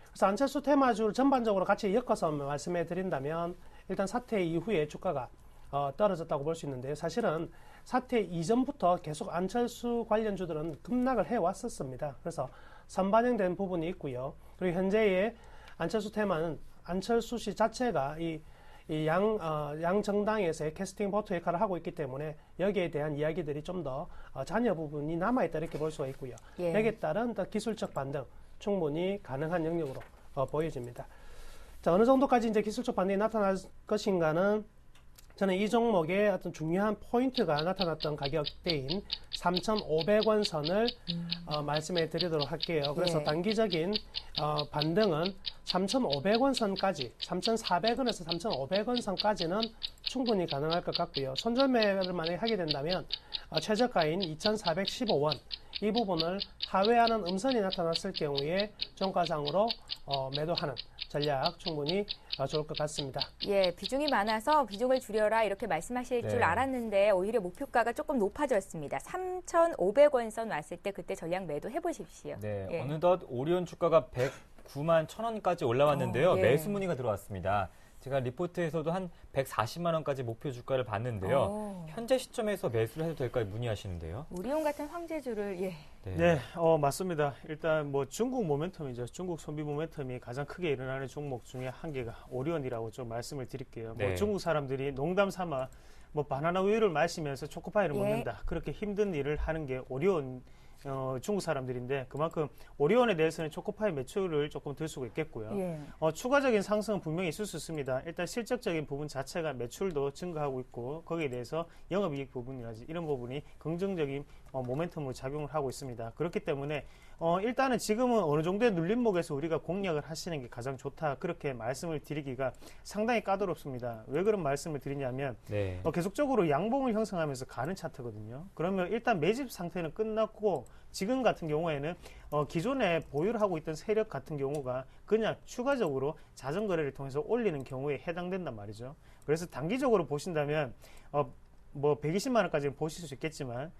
[SPEAKER 4] 그래서 안철수 테마주를 전반적으로 같이 엮어서 말씀해 드린다면 일단 사태 이후에 주가가 떨어졌다고 볼 수 있는데요. 사실은 사태 이전부터 계속 안철수 관련주들은 급락을 해왔었습니다. 그래서 선반영된 부분이 있고요. 그리고 현재의 안철수 테마는 안철수 씨 자체가 양 정당에서의 캐스팅 보트 역할을 하고 있기 때문에 여기에 대한 이야기들이 좀 더 잔여 부분이 남아있다 이렇게 볼 수가 있고요.
[SPEAKER 1] 예.
[SPEAKER 4] 여기에 따른 더 기술적 반등 충분히 가능한 영역으로 보여집니다. 자, 어느 정도까지 이제 기술적 반등이 나타날 것인가는 저는 이 종목의 어떤 중요한 포인트가 나타났던 가격대인 3,500원 선을 말씀해 드리도록 할게요. 그래서
[SPEAKER 1] 예.
[SPEAKER 4] 단기적인 반등은 3,500원 선까지, 3,400원에서 3,500원 선까지는 충분히 가능할 것 같고요. 손절매를 만약에 하게 된다면 최저가인 2,415원 이 부분을 하회하는 음선이 나타났을 경우에 종가상으로 매도하는 전략 충분히 좋을 것 같습니다.
[SPEAKER 1] 예, 비중이 많아서 비중을 줄여라 이렇게 말씀하실
[SPEAKER 2] 네.
[SPEAKER 1] 줄 알았는데 오히려 목표가가 조금 높아졌습니다. 3,500원 선 왔을 때 그때 전략 매도해 보십시오.
[SPEAKER 2] 네,
[SPEAKER 1] 예.
[SPEAKER 2] 어느덧 오리온 주가가 109만 1,000원까지 올라왔는데요.
[SPEAKER 1] 예.
[SPEAKER 2] 매수 문의가 들어왔습니다. 제가 리포트에서도 한 140만 원까지 목표 주가를 봤는데요. 현재 시점에서 매수를 해도 될까요? 문의하시는데요.
[SPEAKER 1] 우리온 같은 황제주를 예.
[SPEAKER 5] 네, 맞습니다. 일단 뭐 중국 모멘텀이죠. 중국 소비 모멘텀이 가장 크게 일어나는 종목 중에 한 개가 오리온이라고 좀 말씀을 드릴게요.
[SPEAKER 2] 네.
[SPEAKER 5] 뭐 중국 사람들이 농담 삼아 뭐 바나나 우유를 마시면서 초코파이를
[SPEAKER 1] 예.
[SPEAKER 5] 먹는다. 그렇게 힘든 일을 하는 게 오리온 중국 사람들인데 그만큼 오리온에 대해서는 초코파이 매출을 조금 들 수가 있겠고요.
[SPEAKER 1] 예.
[SPEAKER 5] 추가적인 상승은 분명히 있을 수 있습니다. 일단 실적적인 부분 자체가 매출도 증가하고 있고 거기에 대해서 영업이익 부분이라든지 이런 부분이 긍정적인 모멘텀으로 작용을 하고 있습니다. 그렇기 때문에 일단은 지금은 어느 정도의 눌림목에서 우리가 공략을 하시는 게 가장 좋다. 그렇게 말씀을 드리기가 상당히 까다롭습니다. 왜 그런 말씀을 드리냐면
[SPEAKER 2] 네.
[SPEAKER 5] 계속적으로 양봉을 형성하면서 가는 차트거든요. 그러면 일단 매집 상태는 끝났고 지금 같은 경우에는 기존에 보유를 하고 있던 세력 같은 경우가 그냥 추가적으로 자전거래를 통해서 올리는 경우에 해당된단 말이죠. 그래서 단기적으로 보신다면 뭐 120만 원까지는 보실 수 있겠지만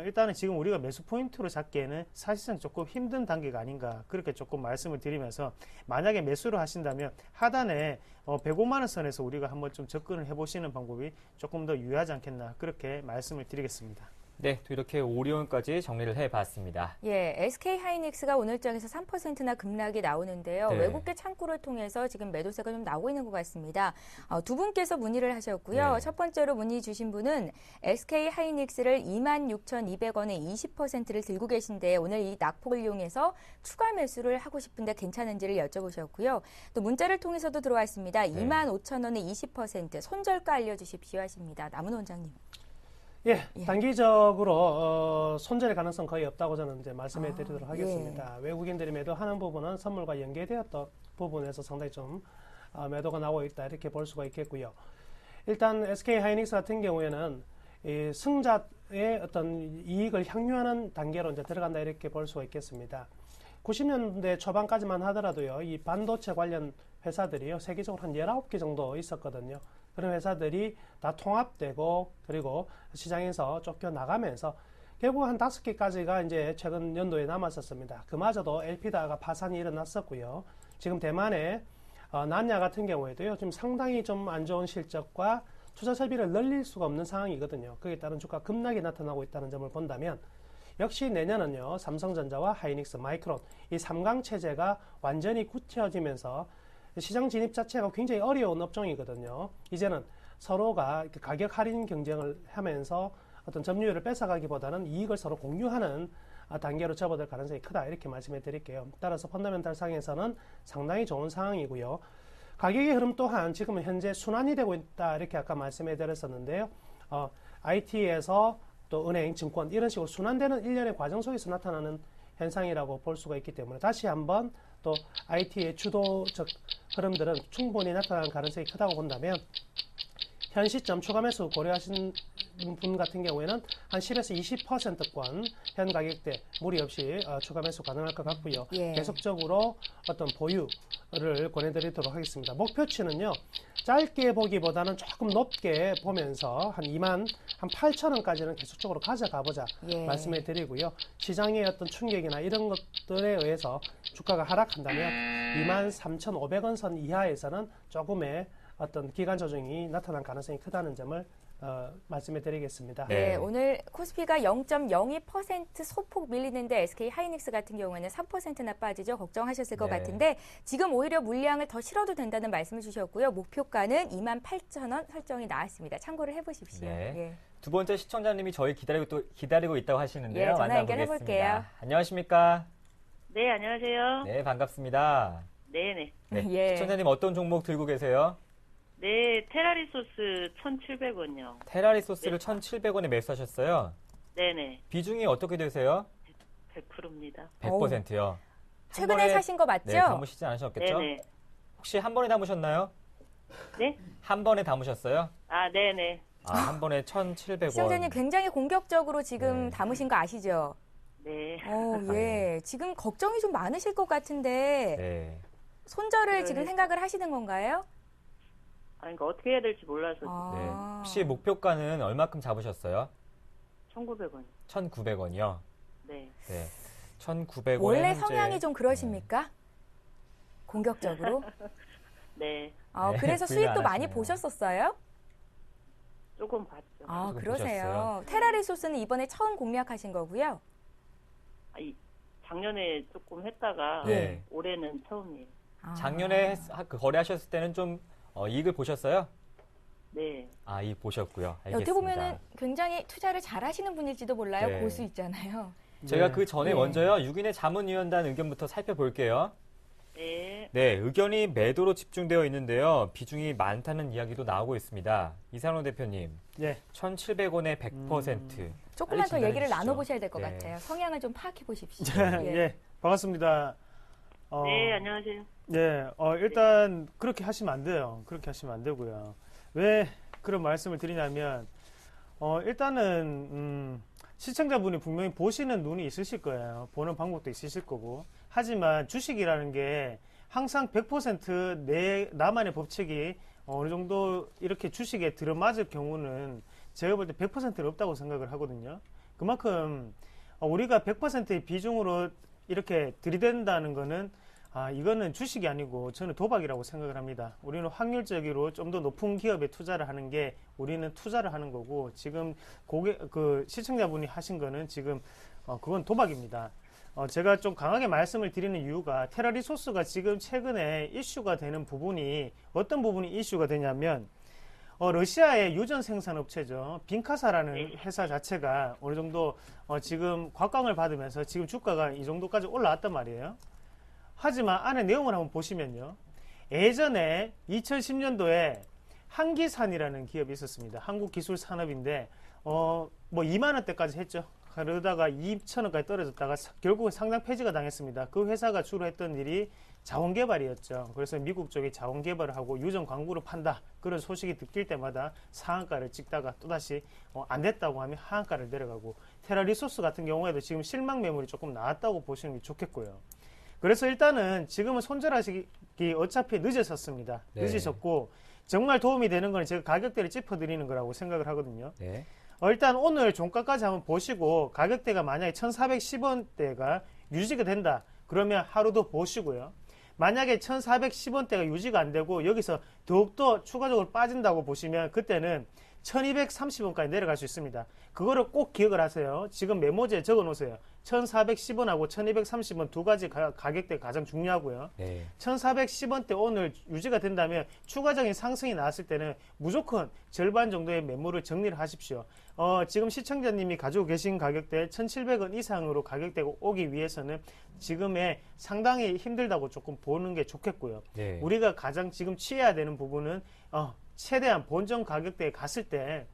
[SPEAKER 5] 일단은 지금 우리가 매수 포인트로 잡기에는 사실상 조금 힘든 단계가 아닌가 그렇게 조금 말씀을 드리면서 만약에 매수를 하신다면 하단에 105만 원 선에서 우리가 한번 좀 접근을 해보시는 방법이 조금 더 유효하지 않겠나 그렇게 말씀을 드리겠습니다.
[SPEAKER 2] 네, 또 이렇게 오리온까지 정리를 해봤습니다.
[SPEAKER 1] 예, SK 하이닉스가 오늘장에서 3%나 급락이 나오는데요.
[SPEAKER 2] 네.
[SPEAKER 1] 외국계 창구를 통해서 지금 매도세가 좀 나오고 있는 것 같습니다. 두 분께서 문의를 하셨고요.
[SPEAKER 2] 네.
[SPEAKER 1] 첫 번째로 문의 주신 분은 SK 하이닉스를 26,200원에 20%를 들고 계신데 오늘 이 낙폭을 이용해서 추가 매수를 하고 싶은데 괜찮은지를 여쭤보셨고요. 또 문자를 통해서도 들어왔습니다.
[SPEAKER 2] 네.
[SPEAKER 1] 25,000원에 20% 손절가 알려주십시오 하십니다. 남은 원장님.
[SPEAKER 4] 예,
[SPEAKER 1] 예.
[SPEAKER 4] 단기적으로 손절의 가능성 거의 없다고 저는 이제 말씀해 드리도록
[SPEAKER 1] 예.
[SPEAKER 4] 하겠습니다. 외국인들이 매도하는 부분은 선물과 연계되었던 부분에서 상당히 좀 매도가 나오고 있다 이렇게 볼 수가 있겠고요. 일단 SK 하이닉스 같은 경우에는 이 승자의 어떤 이익을 향유하는 단계로 이제 들어간다 이렇게 볼 수가 있겠습니다. 90년대 초반까지만 하더라도요, 이 반도체 관련 회사들이요, 세계적으로 한 19개 정도 있었거든요. 그런 회사들이 다 통합되고, 그리고 시장에서 쫓겨나가면서, 결국 한 5개까지가 이제 최근 연도에 남았었습니다. 그마저도 엘피다가 파산이 일어났었고요. 지금 대만의 난야 같은 경우에도요, 지금 상당히 좀 안 좋은 실적과 투자 설비를 늘릴 수가 없는 상황이거든요. 거기에 따른 주가 급락이 나타나고 있다는 점을 본다면, 역시 내년은요, 삼성전자와 하이닉스, 마이크론, 이 3강 체제가 완전히 굳혀지면서 시장 진입 자체가 굉장히 어려운 업종이거든요. 이제는 서로가 가격 할인 경쟁을 하면서 어떤 점유율을 뺏어가기보다는 이익을 서로 공유하는 단계로 접어들 가능성이 크다. 이렇게 말씀해 드릴게요. 따라서 펀더멘탈 상에서는 상당히 좋은 상황이고요. 가격의 흐름 또한 지금은 현재 순환이 되고 있다. 이렇게 아까 말씀해 드렸었는데요. IT에서 또 은행, 증권 이런 식으로 순환되는 일련의 과정 속에서 나타나는 현상이라고 볼 수가 있기 때문에 다시 한번 또 IT의 주도적 흐름들은 충분히 나타날 가능성이 크다고 본다면 현 시점 추가 매수 고려하신 분 같은 경우에는 한 10에서 20%권 현 가격대 무리 없이 추가 매수 가능할 것 같고요.
[SPEAKER 1] 예.
[SPEAKER 4] 계속적으로 어떤 보유를 권해드리도록 하겠습니다. 목표치는요, 짧게 보기보다는 조금 높게 보면서 한 28,000원까지는 계속적으로 가져가보자
[SPEAKER 1] 예.
[SPEAKER 4] 말씀해 드리고요. 시장의 어떤 충격이나 이런 것들에 의해서 주가가 하락한다면 23,500원 선 이하에서는 조금의 어떤 기간 조정이 나타날 가능성이 크다는 점을 말씀해 드리겠습니다.
[SPEAKER 2] 네.
[SPEAKER 1] 네, 오늘 코스피가 0.02% 소폭 밀리는데 SK 하이닉스 같은 경우에는 3%나 빠지죠. 걱정하셨을 것
[SPEAKER 2] 네.
[SPEAKER 1] 같은데 지금 오히려 물량을 더 실어도 된다는 말씀을 주셨고요. 목표가는 28,000원 설정이 나왔습니다. 참고를 해보십시오.
[SPEAKER 2] 네.
[SPEAKER 1] 예.
[SPEAKER 2] 두 번째 시청자님이 저희 기다리고 있다고 하시는데요.
[SPEAKER 1] 예, 전화
[SPEAKER 2] 만나보겠습니다.
[SPEAKER 1] 연결해볼게요.
[SPEAKER 2] 안녕하십니까?
[SPEAKER 6] 네, 안녕하세요.
[SPEAKER 2] 네, 반갑습니다.
[SPEAKER 6] 네네.
[SPEAKER 2] 네,
[SPEAKER 1] 예.
[SPEAKER 2] 시청자님 어떤 종목 들고 계세요?
[SPEAKER 6] 네, 테라리 소스 1,700원이요.
[SPEAKER 2] 테라리 소스를 1,700원에 매수하셨어요.
[SPEAKER 6] 네네,
[SPEAKER 2] 비중이 어떻게 되세요?
[SPEAKER 6] 100%입니다.
[SPEAKER 2] 100%요.
[SPEAKER 1] 최근에 사신 거 맞죠?
[SPEAKER 2] 네, 담으시지 않으셨겠죠?
[SPEAKER 6] 네네.
[SPEAKER 2] 혹시 한 번에 담으셨나요?
[SPEAKER 6] 네?
[SPEAKER 2] 한 번에 담으셨어요?
[SPEAKER 6] 아, 네네.
[SPEAKER 2] 아, 한 번에 1,700원.
[SPEAKER 1] 시청자님 굉장히 공격적으로 지금
[SPEAKER 2] 네.
[SPEAKER 1] 담으신 거 아시죠?
[SPEAKER 6] 네.
[SPEAKER 1] 예. 지금 걱정이 좀 많으실 것 같은데
[SPEAKER 2] 네.
[SPEAKER 1] 손절을 지금 생각을 하시는 건가요?
[SPEAKER 6] 아니, 그러니까 어떻게 해야 될지 몰라서
[SPEAKER 2] 네.
[SPEAKER 1] 아.
[SPEAKER 2] 혹시 목표가는 얼마큼 잡으셨어요?
[SPEAKER 6] 1,900원.
[SPEAKER 2] 1,900원이요.
[SPEAKER 6] 네.
[SPEAKER 2] 네. 1,900원.
[SPEAKER 1] 원래 성향이 좀 그러십니까? 공격적으로?
[SPEAKER 6] 네.
[SPEAKER 2] 네,
[SPEAKER 1] 그래서
[SPEAKER 2] 부인 안
[SPEAKER 1] 수익도 많이
[SPEAKER 2] 하시네요.
[SPEAKER 1] 보셨었어요?
[SPEAKER 6] 조금 봤죠.
[SPEAKER 1] 아,
[SPEAKER 2] 조금
[SPEAKER 1] 그러세요.
[SPEAKER 2] 보셨어요.
[SPEAKER 1] 테라리 소스는 이번에 처음 공략하신 거고요.
[SPEAKER 6] 작년에 조금 했다가
[SPEAKER 2] 네.
[SPEAKER 6] 올해는 처음이에요.
[SPEAKER 1] 아.
[SPEAKER 2] 작년에 그 거래하셨을 때는 좀 이익을 보셨어요?
[SPEAKER 6] 네.
[SPEAKER 2] 아, 이익 보셨고요. 알겠습니다.
[SPEAKER 1] 어떻게 보면은 굉장히 투자를 잘 하시는 분일지도 몰라요.
[SPEAKER 2] 네.
[SPEAKER 1] 고수 있잖아요.
[SPEAKER 2] 제가
[SPEAKER 5] 네.
[SPEAKER 2] 그 전에
[SPEAKER 1] 네.
[SPEAKER 2] 먼저요. 유기내 자문위원단 의견부터 살펴볼게요.
[SPEAKER 6] 네.
[SPEAKER 2] 네, 의견이 매도로 집중되어 있는데요. 비중이 많다는 이야기도 나오고 있습니다. 이상호 대표님,
[SPEAKER 5] 예.
[SPEAKER 2] 1,700원에 100%.
[SPEAKER 1] 조금만 더
[SPEAKER 2] 빨리
[SPEAKER 1] 얘기를
[SPEAKER 2] 진단해
[SPEAKER 1] 나눠보셔야 될 것
[SPEAKER 2] 네.
[SPEAKER 1] 같아요. 성향을 좀 파악해 보십시오.
[SPEAKER 5] 예. 반갑습니다.
[SPEAKER 6] 네, 안녕하세요.
[SPEAKER 5] 예, 일단 그렇게 하시면 안 돼요. 그렇게 하시면 안 되고요. 왜 그런 말씀을 드리냐면, 일단은, 시청자분이 분명히 보시는 눈이 있으실 거예요. 보는 방법도 있으실 거고. 하지만 주식이라는 게 항상 100% 나만의 법칙이 어느 정도 이렇게 주식에 들어맞을 경우는 제가 볼 때 100%는 없다고 생각을 하거든요. 그만큼 우리가 100%의 비중으로 이렇게 들이댄다는 거는 이거는 주식이 아니고 저는 도박이라고 생각을 합니다. 우리는 확률적으로 좀 더 높은 기업에 투자를 하는 게 우리는 투자를 하는 거고 지금 시청자분이 하신 거는 지금 그건 도박입니다. 제가 좀 강하게 말씀을 드리는 이유가 테라리 소스가 지금 최근에 이슈가 되는 부분이 어떤 부분이 이슈가 되냐면 러시아의 유전 생산 업체죠. 빈카사라는 회사 자체가 어느 정도 지금 곽광을 받으면서 지금 주가가 이 정도까지 올라왔단 말이에요. 하지만 안에 내용을 한번 보시면요. 예전에 2010년도에 한기산이라는 기업이 있었습니다. 한국기술산업인데 뭐 2만 원대까지 했죠. 그러다가 2,000원까지 떨어졌다가 결국은 상장 폐지가 당했습니다. 그 회사가 주로 했던 일이 자원개발이었죠. 그래서 미국 쪽에 자원개발을 하고 유전 광구를 판다. 그런 소식이 듣길 때마다 상한가를 찍다가 또다시 안 됐다고 하면 하한가를 내려가고 테라리소스 같은 경우에도 지금 실망 매물이 조금 나왔다고 보시는 게 좋겠고요. 그래서 일단은 지금은 손절하시기 어차피 늦으셨습니다.
[SPEAKER 2] 네. 늦으셨고
[SPEAKER 5] 정말 도움이 되는 건 제가 가격대를 짚어드리는 거라고 생각을 하거든요.
[SPEAKER 2] 네.
[SPEAKER 5] 일단 오늘 종가까지 한번 보시고 가격대가 만약에 1,410원대가 유지가 된다. 그러면 하루도 보시고요. 만약에 1,410원대가 유지가 안 되고 여기서 더욱더 추가적으로 빠진다고 보시면 그때는 1,230원까지 내려갈 수 있습니다. 그거를 꼭 기억을 하세요. 지금 메모지에 적어 놓으세요. 1,410원하고 1,230원 두 가지 가격대가 가장 중요하고요.
[SPEAKER 2] 네.
[SPEAKER 5] 1,410원대 오늘 유지가 된다면 추가적인 상승이 나왔을 때는 무조건 절반 정도의 매물을 정리를 하십시오. 지금 시청자님이 가지고 계신 가격대 1,700원 이상으로 가격대가 오기 위해서는 지금의 상당히 힘들다고 조금 보는 게 좋겠고요.
[SPEAKER 2] 네.
[SPEAKER 5] 우리가 가장 지금 취해야 되는 부분은 최대한 본전 가격대에 갔을 때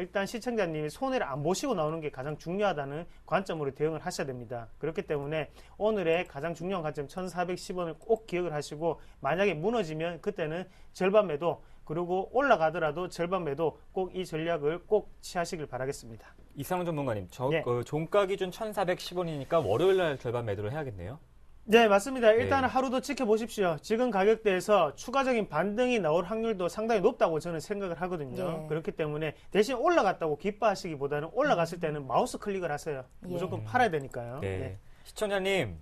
[SPEAKER 5] 일단 시청자님이 손해를 안 보시고 나오는 게 가장 중요하다는 관점으로 대응을 하셔야 됩니다. 그렇기 때문에 오늘의 가장 중요한 관점 1,410원을 꼭 기억을 하시고 만약에 무너지면 그때는 절반 매도 그리고 올라가더라도 절반 매도 꼭 이 전략을 꼭 취하시길 바라겠습니다.
[SPEAKER 2] 이상훈 전문가님,
[SPEAKER 5] 네.
[SPEAKER 2] 종가 기준 1,410원이니까 월요일 날 절반 매도를 해야겠네요.
[SPEAKER 5] 네, 맞습니다. 일단
[SPEAKER 2] 네.
[SPEAKER 5] 하루 더 지켜보십시오. 지금 가격대에서 추가적인 반등이 나올 확률도 상당히 높다고 저는 생각을 하거든요.
[SPEAKER 1] 예.
[SPEAKER 5] 그렇기 때문에 대신 올라갔다고 기뻐하시기보다는 올라갔을 때는 마우스 클릭을 하세요.
[SPEAKER 1] 예.
[SPEAKER 5] 무조건 팔아야 되니까요.
[SPEAKER 2] 네.
[SPEAKER 5] 네.
[SPEAKER 2] 시청자님,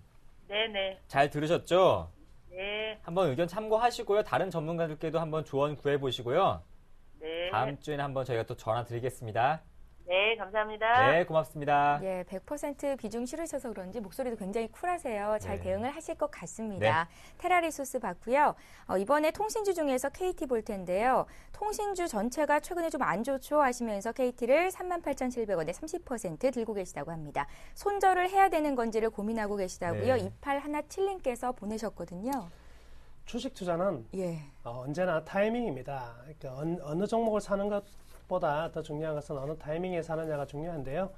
[SPEAKER 6] 네네.
[SPEAKER 2] 잘 들으셨죠?
[SPEAKER 6] 네.
[SPEAKER 2] 한번 의견 참고하시고요. 다른 전문가들께도 한번 조언 구해보시고요.
[SPEAKER 6] 네.
[SPEAKER 2] 다음 주에는 한번 저희가 또 전화 드리겠습니다.
[SPEAKER 6] 네, 감사합니다.
[SPEAKER 2] 네, 고맙습니다.
[SPEAKER 1] 예, 100% 비중 실으셔서 그런지 목소리도 굉장히 쿨하세요. 잘
[SPEAKER 2] 네.
[SPEAKER 1] 대응을 하실 것 같습니다. 테라리 소스 봤고요. 이번에 통신주 중에서 KT 볼 텐데요. 통신주 전체가 최근에 좀 안 좋죠 하시면서 KT를 38,700원에 30% 들고 계시다고 합니다. 손절을 해야 되는 건지를 고민하고 계시다고요.
[SPEAKER 2] 네.
[SPEAKER 1] 2817님께서 보내셨거든요.
[SPEAKER 4] 주식 투자는
[SPEAKER 1] 예.
[SPEAKER 4] 언제나 타이밍입니다. 그러니까 어느 종목을 사는 것보다 더 중요한 것은 어느 타이밍에 사느냐가 중요한데요.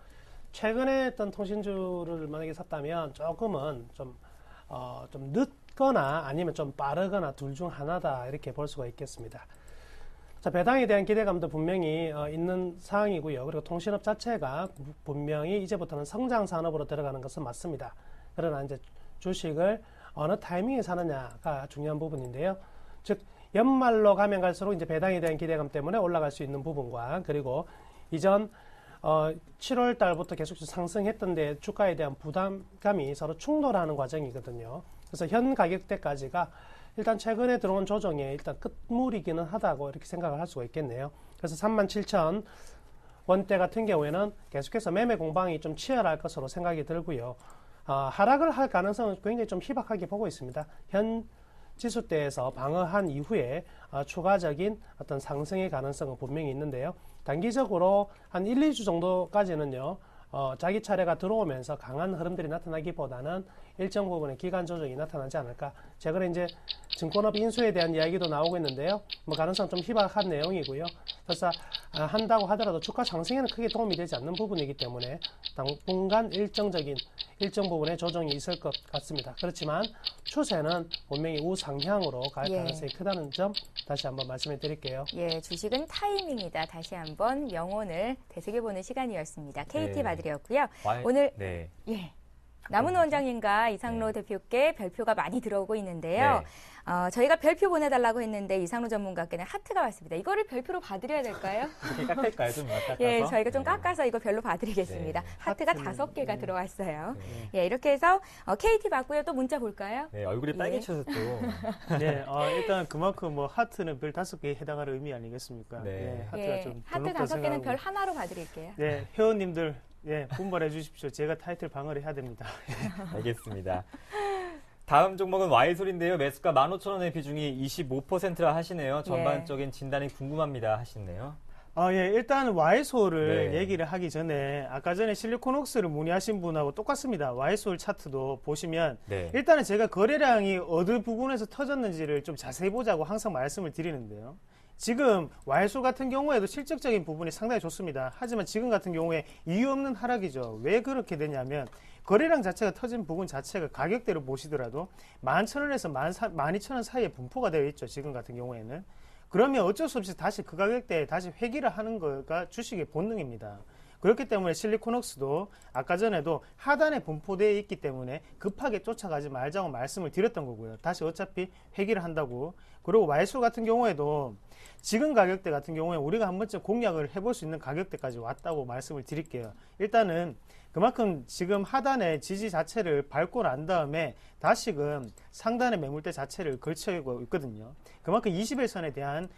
[SPEAKER 4] 최근에 어떤 통신주를 만약에 샀다면 조금은 좀 늦거나 아니면 좀 빠르거나 둘 중 하나다 이렇게 볼 수가 있겠습니다. 자, 배당에 대한 기대감도 분명히 있는 상황이고요. 그리고 통신업 자체가 분명히 이제부터는 성장 산업으로 들어가는 것은 맞습니다. 그러나 이제 주식을 어느 타이밍에 사느냐가 중요한 부분인데요. 즉 연말로 가면 갈수록 이제 배당에 대한 기대감 때문에 올라갈 수 있는 부분과 그리고 이전 7월 달부터 계속 상승했던 데 주가에 대한 부담감이 서로 충돌하는 과정이거든요. 그래서 현 가격대까지가 일단 최근에 들어온 조정에 일단 끝물이기는 하다고 이렇게 생각을 할 수가 있겠네요. 그래서 37,000원대 같은 경우에는 계속해서 매매 공방이 좀 치열할 것으로 생각이 들고요. 하락을 할 가능성은 굉장히 좀 희박하게 보고 있습니다. 현 지수대에서 방어한 이후에 추가적인 어떤 상승의 가능성은 분명히 있는데요. 단기적으로 한 1, 2주 정도까지는요. 자기 차례가 들어오면서 강한 흐름들이 나타나기보다는 일정 부분의 기간 조정이 나타나지 않을까. 최근에 이제 증권업 인수에 대한 이야기도 나오고 있는데요. 가능성 좀 희박한 내용이고요. 그래서 한다고 하더라도 주가 상승에는 크게 도움이 되지 않는 부분이기 때문에 당분간 일정 부분의 조정이 있을 것 같습니다. 그렇지만 추세는 분명히 우상향으로 갈 가능성이 크다는 점 다시 한번 말씀해 드릴게요.
[SPEAKER 1] 예, 주식은 타이밍이다. 다시 한번 명언을 되새겨보는 시간이었습니다. KT 바들이었고요. 오늘
[SPEAKER 2] 네.
[SPEAKER 1] 예. 남은 원장님과 이상로 대표께 별표가 많이 들어오고 있는데요. 저희가 별표 보내달라고 했는데 이상로 전문가께는 하트가 왔습니다. 이거를 별표로 봐드려야 될까요?
[SPEAKER 2] 이렇게 깎을까요? 좀 깎아서?
[SPEAKER 1] 예, 저희가 좀 깎아서 이거 별로 봐드리겠습니다.
[SPEAKER 2] 네.
[SPEAKER 1] 하트가 5개가 들어왔어요. 예, 이렇게 해서 KT 받고요. 또 문자 볼까요?
[SPEAKER 2] 네, 얼굴이 빨개져서 또.
[SPEAKER 5] 네, 일단 그만큼 뭐 하트는 별 5개에 해당하는 의미 아니겠습니까?
[SPEAKER 2] 네.
[SPEAKER 5] 하트가 좀
[SPEAKER 1] 하트
[SPEAKER 5] 더 높다고
[SPEAKER 1] 5개는
[SPEAKER 5] 생각하고.
[SPEAKER 1] 별 하나로 봐드릴게요.
[SPEAKER 5] 네, 회원님들 분발해 주십시오. 제가 타이틀 방어를 해야 됩니다.
[SPEAKER 2] 알겠습니다. 다음 종목은 Y솔인데요. 매수가 15,000원의 비중이 25%라 하시네요. 전반적인 진단이 궁금합니다 하시네요.
[SPEAKER 5] 일단 Y솔을
[SPEAKER 2] 네.
[SPEAKER 5] 얘기를 하기 전에 아까 전에 실리콘웍스를 문의하신 분하고 똑같습니다. Y솔 차트도 보시면
[SPEAKER 2] 네.
[SPEAKER 5] 일단은 제가 거래량이 어느 부분에서 터졌는지를 좀 자세히 보자고 항상 말씀을 드리는데요. 지금 Y솔 같은 경우에도 실적적인 부분이 상당히 좋습니다. 하지만 지금 같은 경우에 이유 없는 하락이죠. 왜 그렇게 되냐면 거래량 자체가 터진 부분 자체가 가격대로 보시더라도 11,000원에서 12,000원 사이에 분포가 되어 있죠. 지금 같은 경우에는. 그러면 어쩔 수 없이 다시 그 가격대에 다시 회귀를 하는 거가 주식의 본능입니다. 그렇기 때문에 실리콘웍스도 아까 전에도 하단에 분포되어 있기 때문에 급하게 쫓아가지 말자고 말씀을 드렸던 거고요. 다시 어차피 회귀를 한다고. 그리고 Y솔 같은 경우에도 지금 가격대 같은 경우에 우리가 한 번쯤 공략을 해볼 수 있는 가격대까지 왔다고 말씀을 드릴게요. 일단은 그만큼 지금 하단의 지지 자체를 밟고 난 다음에 다시금 상단의 매물대 자체를 걸쳐오고 있거든요. 그만큼 21선에 대한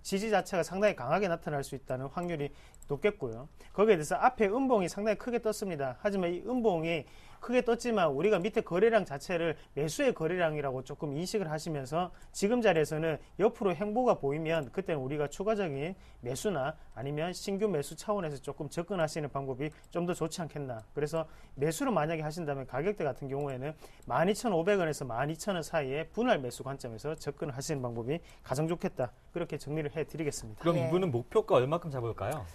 [SPEAKER 5] 지지 자체가 상당히 강하게 나타날 수 있다는 확률이 높겠고요. 거기에 대해서 앞에 음봉이 상당히 크게 떴습니다. 하지만 이 음봉이 크게 떴지만 우리가 밑에 거래량 자체를 매수의 거래량이라고 조금 인식을 하시면서 지금 자리에서는 옆으로 행보가 보이면 그때는 우리가 추가적인 매수나 아니면 신규 매수 차원에서 조금 접근하시는 방법이 좀 더 좋지 않겠나. 그래서 매수를 만약에 하신다면 가격대 같은 경우에는 12,500원에서 12,000원 사이에 분할 매수 관점에서 접근을 하시는 방법이 가장 좋겠다. 그렇게 정리를 해드리겠습니다.
[SPEAKER 2] 그럼 이분은 목표가 얼마큼 잡을까요?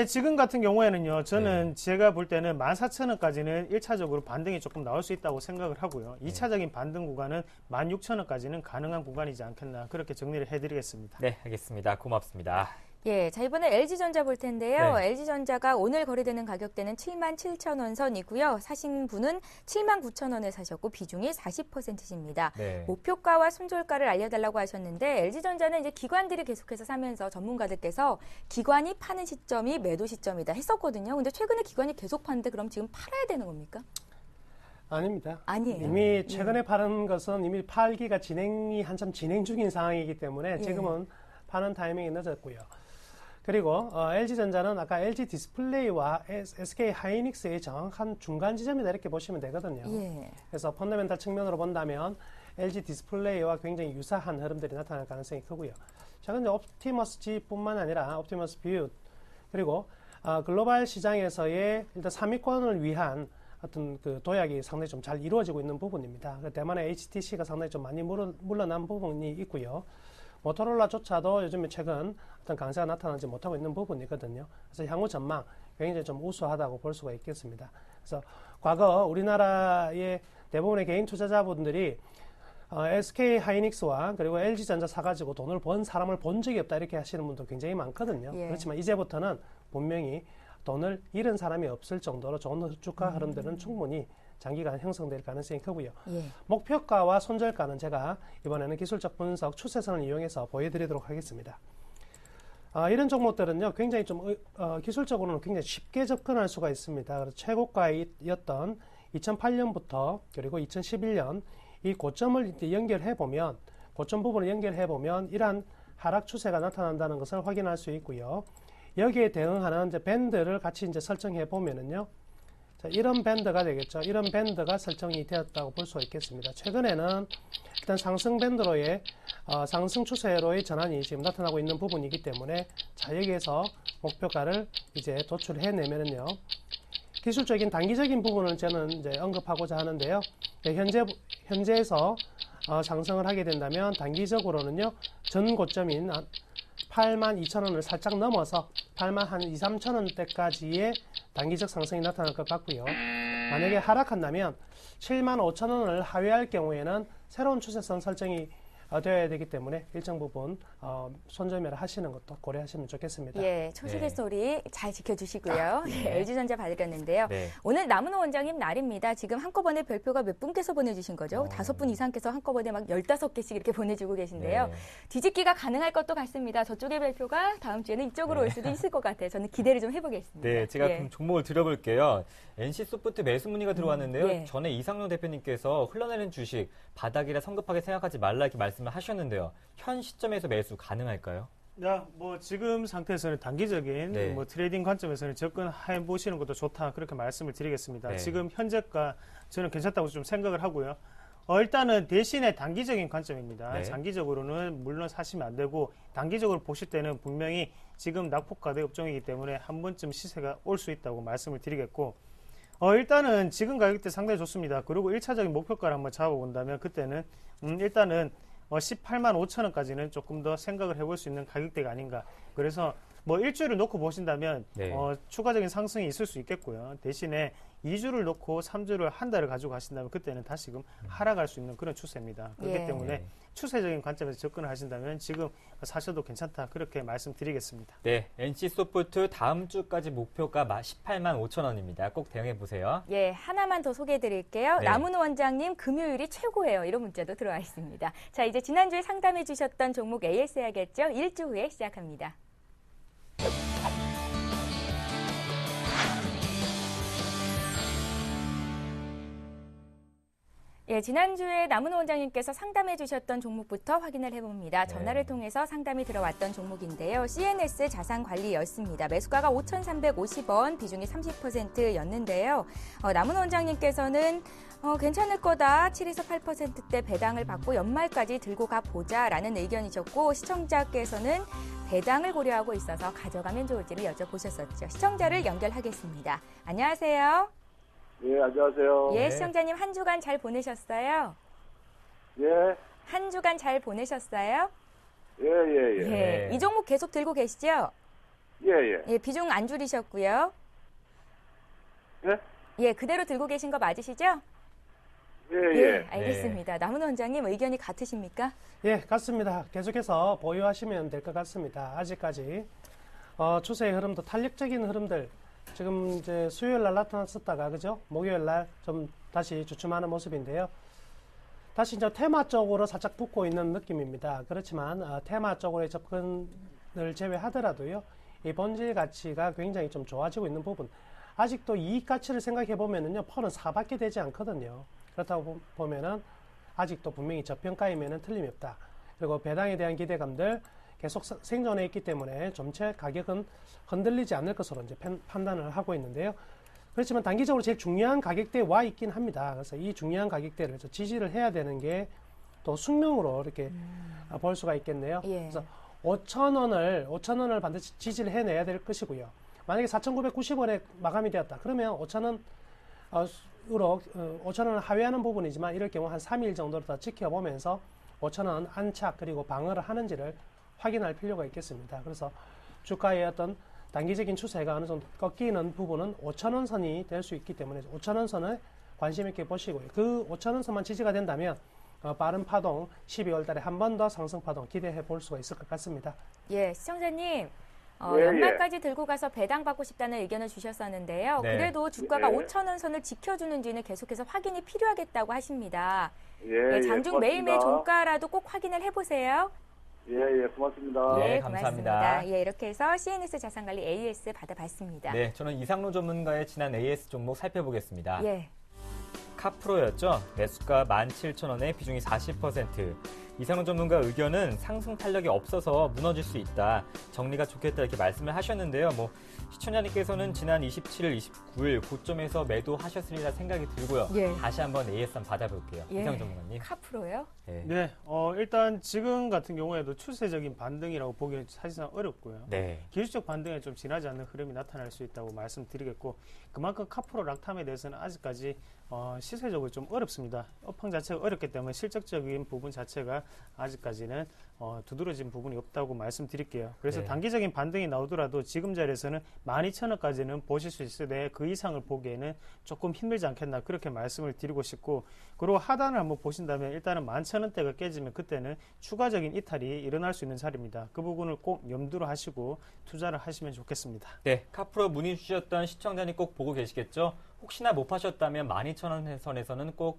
[SPEAKER 5] 지금 같은 경우에는요, 저는 제가 볼 때는 14,000원까지는 1차적으로 반등이 조금 나올 수 있다고 생각을 하고요. 2차적인 반등 구간은 16,000원까지는 가능한 구간이지 않겠나. 그렇게 정리를 해드리겠습니다.
[SPEAKER 2] 네, 알겠습니다. 고맙습니다.
[SPEAKER 1] 예, 자, 이번에 LG전자 볼 텐데요.
[SPEAKER 2] 네.
[SPEAKER 1] LG전자가 오늘 거래되는 가격대는 77,000원 선이고요. 사신 분은 79,000원에 사셨고 비중이 40%입니다.
[SPEAKER 2] 네.
[SPEAKER 1] 목표가와 손절가를 알려달라고 하셨는데 LG전자는 이제 기관들이 계속해서 사면서 전문가들께서 기관이 파는 시점이 매도 시점이다 했었거든요. 근데 최근에 기관이 계속 파는데 그럼 지금 팔아야 되는 겁니까?
[SPEAKER 4] 아닙니다.
[SPEAKER 1] 아니에요.
[SPEAKER 4] 이미 최근에 파는 것은 이미 팔기가 한참 진행 중인 상황이기 때문에 지금은 파는 타이밍이 늦었고요. 그리고 LG전자는 아까 LG 디스플레이와 SK 하이닉스의 정확한 중간 지점이다 이렇게 보시면 되거든요.
[SPEAKER 1] 예.
[SPEAKER 4] 그래서 펀더멘탈 측면으로 본다면 LG 디스플레이와 굉장히 유사한 흐름들이 나타날 가능성이 크고요. 최근 옵티머스 G뿐만 아니라 옵티머스 뷰 그리고 글로벌 시장에서의 일단 3위권을 위한 어떤 그 도약이 상당히 좀 잘 이루어지고 있는 부분입니다. 대만의 HTC가 상당히 좀 많이 물러난 부분이 있고요. 모토로라조차도 요즘에 최근 어떤 강세가 나타나지 못하고 있는 부분이거든요. 그래서 향후 전망 굉장히 좀 우수하다고 볼 수가 있겠습니다. 그래서 과거 우리나라의 대부분의 개인 투자자분들이 SK 하이닉스와 그리고 LG전자 사가지고 돈을 번 사람을 본 적이 없다 이렇게 하시는 분도 굉장히 많거든요.
[SPEAKER 1] 예.
[SPEAKER 4] 그렇지만 이제부터는 분명히 돈을 잃은 사람이 없을 정도로 좋은 주가 흐름들은 충분히 장기간 형성될 가능성이 크고요.
[SPEAKER 1] 예.
[SPEAKER 4] 목표가와 손절가는 제가 이번에는 기술적 분석 추세선을 이용해서 보여드리도록 하겠습니다. 이런 종목들은요, 굉장히 좀 기술적으로는 굉장히 쉽게 접근할 수가 있습니다. 그래서 최고가였던 2008년부터 그리고 2011년 이 고점을 이제 연결해 보면, 고점 부분을 연결해 보면 이러한 하락 추세가 나타난다는 것을 확인할 수 있고요. 여기에 대응하는 이제 밴드를 같이 이제 설정해 보면은요, 자, 이런 밴드가 되겠죠. 이런 밴드가 설정이 되었다고 볼 수가 있겠습니다. 최근에는 일단 상승 밴드로의 상승 추세로의 전환이 지금 나타나고 있는 부분이기 때문에 자, 여기에서 목표가를 이제 도출해내면은요, 기술적인 단기적인 부분을 저는 이제 언급하고자 하는데요. 현재에서 상승을 하게 된다면 단기적으로는요, 전 고점인 82,000원을 살짝 넘어서 8만 한 2, 3,000원대까지의 단기적 상승이 나타날 것 같고요. 만약에 하락한다면 75,000원을 하회할 경우에는 새로운 추세선 설정이 되어야 되기 때문에 일정 부분 손절매를 하시는 것도 고려하시면 좋겠습니다.
[SPEAKER 1] 예, 초식의
[SPEAKER 2] 네.
[SPEAKER 1] 소리 잘 지켜주시고요. 예, LG전자 받으렸는데요.
[SPEAKER 2] 네.
[SPEAKER 1] 오늘 남은호 원장님 날입니다. 지금 한꺼번에 별표가 몇 분께서 보내주신 거죠? 5분 이상께서 한꺼번에 막 15개씩 이렇게 보내주고 계신데요.
[SPEAKER 2] 네.
[SPEAKER 1] 뒤집기가 가능할 것도 같습니다. 저쪽의 별표가 다음 주에는 이쪽으로 올 수도 있을 것 같아요. 저는 기대를 좀 해보겠습니다.
[SPEAKER 2] 네, 제가
[SPEAKER 1] 예.
[SPEAKER 2] 그럼 종목을 드려볼게요. NC소프트 매수 문의가 들어왔는데요.
[SPEAKER 1] 예.
[SPEAKER 2] 전에 이상용 대표님께서 흘러내리는 주식 바닥이라 성급하게 생각하지 말라 이렇게 말씀을 하셨는데요. 현 시점에서 매수 가능할까요?
[SPEAKER 5] 야, 뭐 지금 상태에서는 단기적인
[SPEAKER 2] 네.
[SPEAKER 5] 뭐 트레이딩 관점에서는 접근해 보시는 것도 좋다 그렇게 말씀을 드리겠습니다.
[SPEAKER 2] 네.
[SPEAKER 5] 지금 현재가 저는 괜찮다고 좀 생각을 하고요. 일단은 대신에 단기적인 관점입니다.
[SPEAKER 2] 네.
[SPEAKER 5] 장기적으로는 물론 사시면 안 되고 단기적으로 보실 때는 분명히 지금 낙폭과대 업종이기 때문에 한 번쯤 시세가 올 수 있다고 말씀을 드리겠고, 일단은 지금 가격대 상당히 좋습니다. 그리고 1차적인 목표가를 한번 잡아본다면 그때는 일단은 18만 5천 원까지는 조금 더 생각을 해볼 수 있는 가격대가 아닌가. 그래서 뭐 일주일을 놓고 보신다면
[SPEAKER 2] 네.
[SPEAKER 5] 추가적인 상승이 있을 수 있겠고요. 대신에 2주를 놓고 3주를 한 달을 가지고 가신다면 그때는 다시금 하락할 수 있는 그런 추세입니다. 그렇기
[SPEAKER 1] 예.
[SPEAKER 5] 때문에
[SPEAKER 2] 네.
[SPEAKER 5] 추세적인 관점에서 접근을 하신다면 지금 사셔도 괜찮다 그렇게 말씀드리겠습니다.
[SPEAKER 2] 네, NC소프트 다음 주까지 목표가 18만 5천 원입니다. 꼭 대응해 보세요.
[SPEAKER 1] 예, 하나만 더 소개해 드릴게요.
[SPEAKER 2] 네.
[SPEAKER 1] 남은호 원장님, 금요일이 최고예요. 이런 문자도 들어와 있습니다. 자, 이제 지난주에 상담해 주셨던 종목 AS 해야겠죠? 1주 후에 시작합니다. 예, 지난주에 남은호 원장님께서 상담해 주셨던 종목부터 확인을 해봅니다. 전화를 통해서 상담이 들어왔던 종목인데요. CNS 자산관리였습니다. 매수가가 5,350원, 비중이 30%였는데요. 남은호 원장님께서는 괜찮을 거다. 7에서 8%대 배당을 받고 연말까지 들고 가보자라는 의견이셨고, 시청자께서는 배당을 고려하고 있어서 가져가면 좋을지를 여쭤보셨었죠. 시청자를 연결하겠습니다. 안녕하세요.
[SPEAKER 3] 예, 안녕하세요.
[SPEAKER 1] 예,
[SPEAKER 2] 네.
[SPEAKER 1] 시청자님 한 주간 잘 보내셨어요?
[SPEAKER 3] 예,
[SPEAKER 1] 한 주간 잘 보내셨어요?
[SPEAKER 3] 예, 예, 예.
[SPEAKER 2] 네.
[SPEAKER 1] 이 종목 계속 들고 계시죠?
[SPEAKER 3] 예, 예.
[SPEAKER 1] 예, 비중 안 줄이셨고요.
[SPEAKER 3] 예?
[SPEAKER 1] 예, 그대로 들고 계신 거 맞으시죠?
[SPEAKER 3] 예, 예.
[SPEAKER 1] 알겠습니다. 남은 원장님 의견이 같으십니까?
[SPEAKER 4] 예, 같습니다. 계속해서 보유하시면 될 것 같습니다. 아직까지 추세의 흐름도 탄력적인 흐름들 지금 이제 수요일 날 나타났었다가 그죠? 목요일 날 좀 다시 주춤하는 모습인데요. 다시 이제 테마 쪽으로 살짝 붙고 있는 느낌입니다. 그렇지만 테마 쪽으로의 접근을 제외하더라도요, 이 본질 가치가 굉장히 좀 좋아지고 있는 부분. 아직도 이익 가치를 생각해 보면은요, 펄은 4밖에 되지 않거든요. 그렇다고 보면은 아직도 분명히 저평가임에는 틀림이 없다. 그리고 배당에 대한 기대감들 계속 생존해 있기 때문에 점차 가격은 흔들리지 않을 것으로 이제 판단을 하고 있는데요. 그렇지만 단기적으로 제일 중요한 가격대에 와 있긴 합니다. 그래서 이 중요한 가격대를 지지를 해야 되는 게 또 숙명으로 이렇게 볼 수가 있겠네요.
[SPEAKER 1] 예.
[SPEAKER 4] 그래서 5,000원을 반드시 지지를 해내야 될 것이고요. 만약에 4,990원에 마감이 되었다. 그러면 5,000원 5,000원을 하회하는 부분이지만 이럴 경우 한 3일 정도를 더 지켜보면서 5,000원 안착 그리고 방어를 하는지를 확인할 필요가 있겠습니다. 그래서 주가의 어떤 단기적인 추세가 어느 정도 꺾이는 부분은 5,000원 선이 될 수 있기 때문에 5,000원 선을 관심 있게 보시고요. 그 5,000원 선만 지지가 된다면 빠른 파동 12월 달에 한 번 더 상승 파동 기대해 볼 수가 있을 것 같습니다.
[SPEAKER 1] 예, 시청자님.
[SPEAKER 3] 예,
[SPEAKER 1] 연말까지 들고 가서 배당 받고 싶다는 의견을 주셨었는데요.
[SPEAKER 2] 네.
[SPEAKER 1] 그래도 주가가
[SPEAKER 3] 예.
[SPEAKER 1] 5,000원 선을 지켜주는지는 계속해서 확인이 필요하겠다고 하십니다.
[SPEAKER 3] 예,
[SPEAKER 1] 예, 장중
[SPEAKER 3] 고맙습니다.
[SPEAKER 1] 매일매일 종가라도 꼭 확인을 해보세요.
[SPEAKER 3] 예, 예, 고맙습니다.
[SPEAKER 2] 네,
[SPEAKER 1] 네,
[SPEAKER 2] 감사합니다.
[SPEAKER 1] 고맙습니다. 예, 이렇게 해서 CNS 자산관리 AS 받아봤습니다.
[SPEAKER 2] 네, 저는 이상로 전문가의 지난 AS 종목 살펴보겠습니다.
[SPEAKER 1] 예.
[SPEAKER 2] 카프로였죠. 매수가 17,000원에 비중이 40%. 이상로 전문가 의견은 상승 탄력이 없어서 무너질 수 있다. 정리가 좋겠다 이렇게 말씀을 하셨는데요. 시청자님께서는 지난 27일, 29일 고점에서 매도하셨으리라 생각이 들고요.
[SPEAKER 1] 예.
[SPEAKER 2] 다시 한번 AS 한번 받아볼게요.
[SPEAKER 1] 예.
[SPEAKER 2] 이상 전문가님.
[SPEAKER 1] 카프로요?
[SPEAKER 2] 네.
[SPEAKER 5] 네, 일단 지금 같은 경우에도 추세적인 반등이라고 보기는 사실상 어렵고요.
[SPEAKER 2] 네.
[SPEAKER 5] 기술적 반등에 좀 지나지 않는 흐름이 나타날 수 있다고 말씀드리겠고, 그만큼 카프로 락탐에 대해서는 아직까지 시세적으로 좀 어렵습니다. 업황 자체가 어렵기 때문에 실적적인 부분 자체가 아직까지는 두드러진 부분이 없다고 말씀드릴게요. 그래서
[SPEAKER 2] 네.
[SPEAKER 5] 단기적인 반등이 나오더라도 지금 자리에서는 12,000원까지는 보실 수 있으되 그 이상을 보기에는 조금 힘들지 않겠나 그렇게 말씀을 드리고 싶고, 그리고 하단을 한번 보신다면 일단은 11,000원대가 깨지면 그때는 추가적인 이탈이 일어날 수 있는 자리입니다. 그 부분을 꼭 염두로 하시고 투자를 하시면 좋겠습니다.
[SPEAKER 2] 네, 카프로 문의 주셨던 시청자님 꼭 보고 계시겠죠? 혹시나 못 파셨다면 12,000원 선에서는 꼭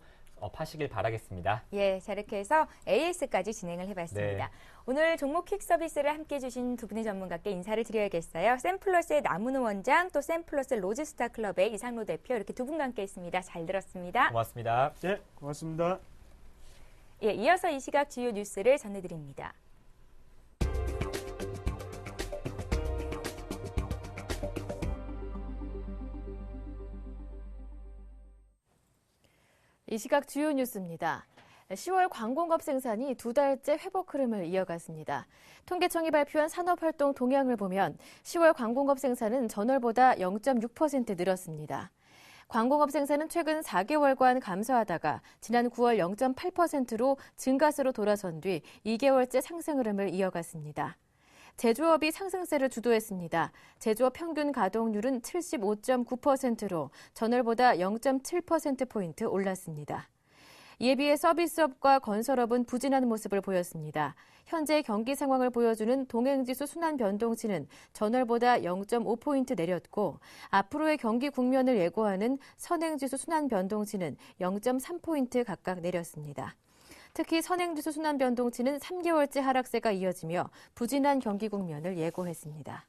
[SPEAKER 2] 파시길 바라겠습니다.
[SPEAKER 1] 예, 자 이렇게 해서 AS까지 진행을 해봤습니다.
[SPEAKER 2] 네.
[SPEAKER 1] 오늘 종목 퀵 서비스를 함께 해주신 두 분의 전문가께 인사를 드려야겠어요. 샘플러스의 남은우 원장, 또 샘플러스 로즈스타 클럽의 이상로 대표 이렇게 두 분과 함께 했습니다. 잘 들었습니다.
[SPEAKER 2] 고맙습니다.
[SPEAKER 5] 네, 고맙습니다.
[SPEAKER 1] 예, 이어서 이 시각 주요 뉴스를 전해드립니다.
[SPEAKER 7] 이 시각 주요 뉴스입니다. 10월 광공업 생산이 두 달째 회복 흐름을 이어갔습니다. 통계청이 발표한 산업활동 동향을 보면 10월 광공업 생산은 전월보다 0.6% 늘었습니다. 광공업 생산은 최근 4개월간 감소하다가 지난 9월 0.8%로 증가세로 돌아선 뒤 2개월째 상승 흐름을 이어갔습니다. 제조업이 상승세를 주도했습니다. 제조업 평균 가동률은 75.9%로 전월보다 0.7%포인트 올랐습니다. 이에 비해 서비스업과 건설업은 부진한 모습을 보였습니다. 현재 경기 상황을 보여주는 동행지수 순환 변동치는 전월보다 0.5포인트 내렸고 앞으로의 경기 국면을 예고하는 선행지수 순환 변동치는 0.3포인트 각각 내렸습니다. 특히 선행지수 순환 변동치는 3개월째 하락세가 이어지며 부진한 경기 국면을 예고했습니다.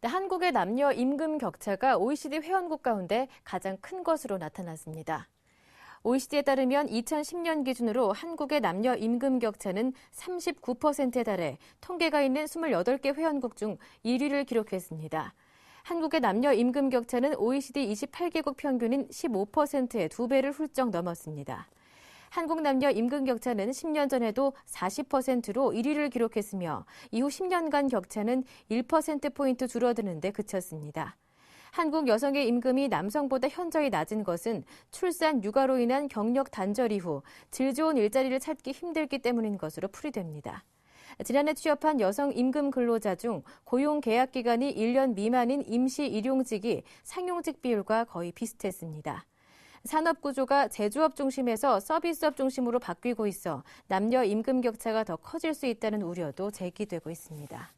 [SPEAKER 7] 한국의 남녀 임금 격차가 OECD 회원국 가운데 가장 큰 것으로 나타났습니다. OECD에 따르면 2010년 기준으로 한국의 남녀 임금 격차는 39%에 달해 통계가 있는 28개 회원국 중 1위를 기록했습니다. 한국의 남녀 임금 격차는 OECD 28개국 평균인 15%의 2배를 훌쩍 넘었습니다. 한국 남녀 임금 격차는 10년 전에도 40%로 1위를 기록했으며 이후 10년간 격차는 1%포인트 줄어드는 데 그쳤습니다. 한국 여성의 임금이 남성보다 현저히 낮은 것은 출산, 육아로 인한 경력 단절 이후 질 좋은 일자리를 찾기 힘들기 때문인 것으로 풀이됩니다. 지난해 취업한 여성 임금 근로자 중 고용 계약 기간이 1년 미만인 임시 일용직이 상용직 비율과 거의 비슷했습니다. 산업 구조가 제조업 중심에서 서비스업 중심으로 바뀌고 있어 남녀 임금 격차가 더 커질 수 있다는 우려도 제기되고 있습니다.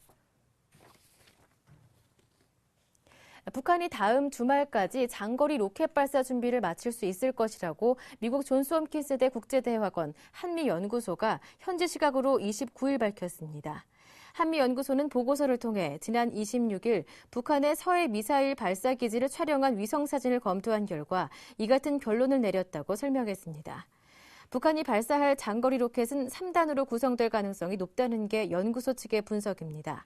[SPEAKER 7] 북한이 다음 주말까지 장거리 로켓 발사 준비를 마칠 수 있을 것이라고 미국 존스 홈킨스대 국제대화건 한미연구소가 현지 시각으로 29일 밝혔습니다. 한미연구소는 보고서를 통해 지난 26일 북한의 서해 미사일 발사 기지를 촬영한 위성사진을 검토한 결과 이 같은 결론을 내렸다고 설명했습니다. 북한이 발사할 장거리 로켓은 3단으로 구성될 가능성이 높다는 게 연구소 측의 분석입니다.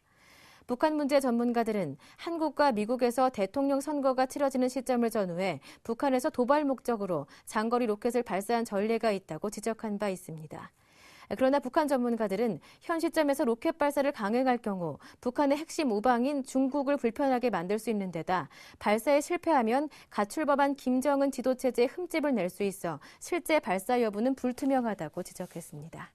[SPEAKER 7] 북한 문제 전문가들은 한국과 미국에서 대통령 선거가 치러지는 시점을 전후해 북한에서 도발 목적으로 장거리 로켓을 발사한 전례가 있다고 지적한 바 있습니다. 그러나 북한 전문가들은 현 시점에서 로켓 발사를 강행할 경우 북한의 핵심 우방인 중국을 불편하게 만들 수 있는 데다 발사에 실패하면 가출법한 김정은 지도체제에 흠집을 낼 수 있어 실제 발사 여부는 불투명하다고 지적했습니다.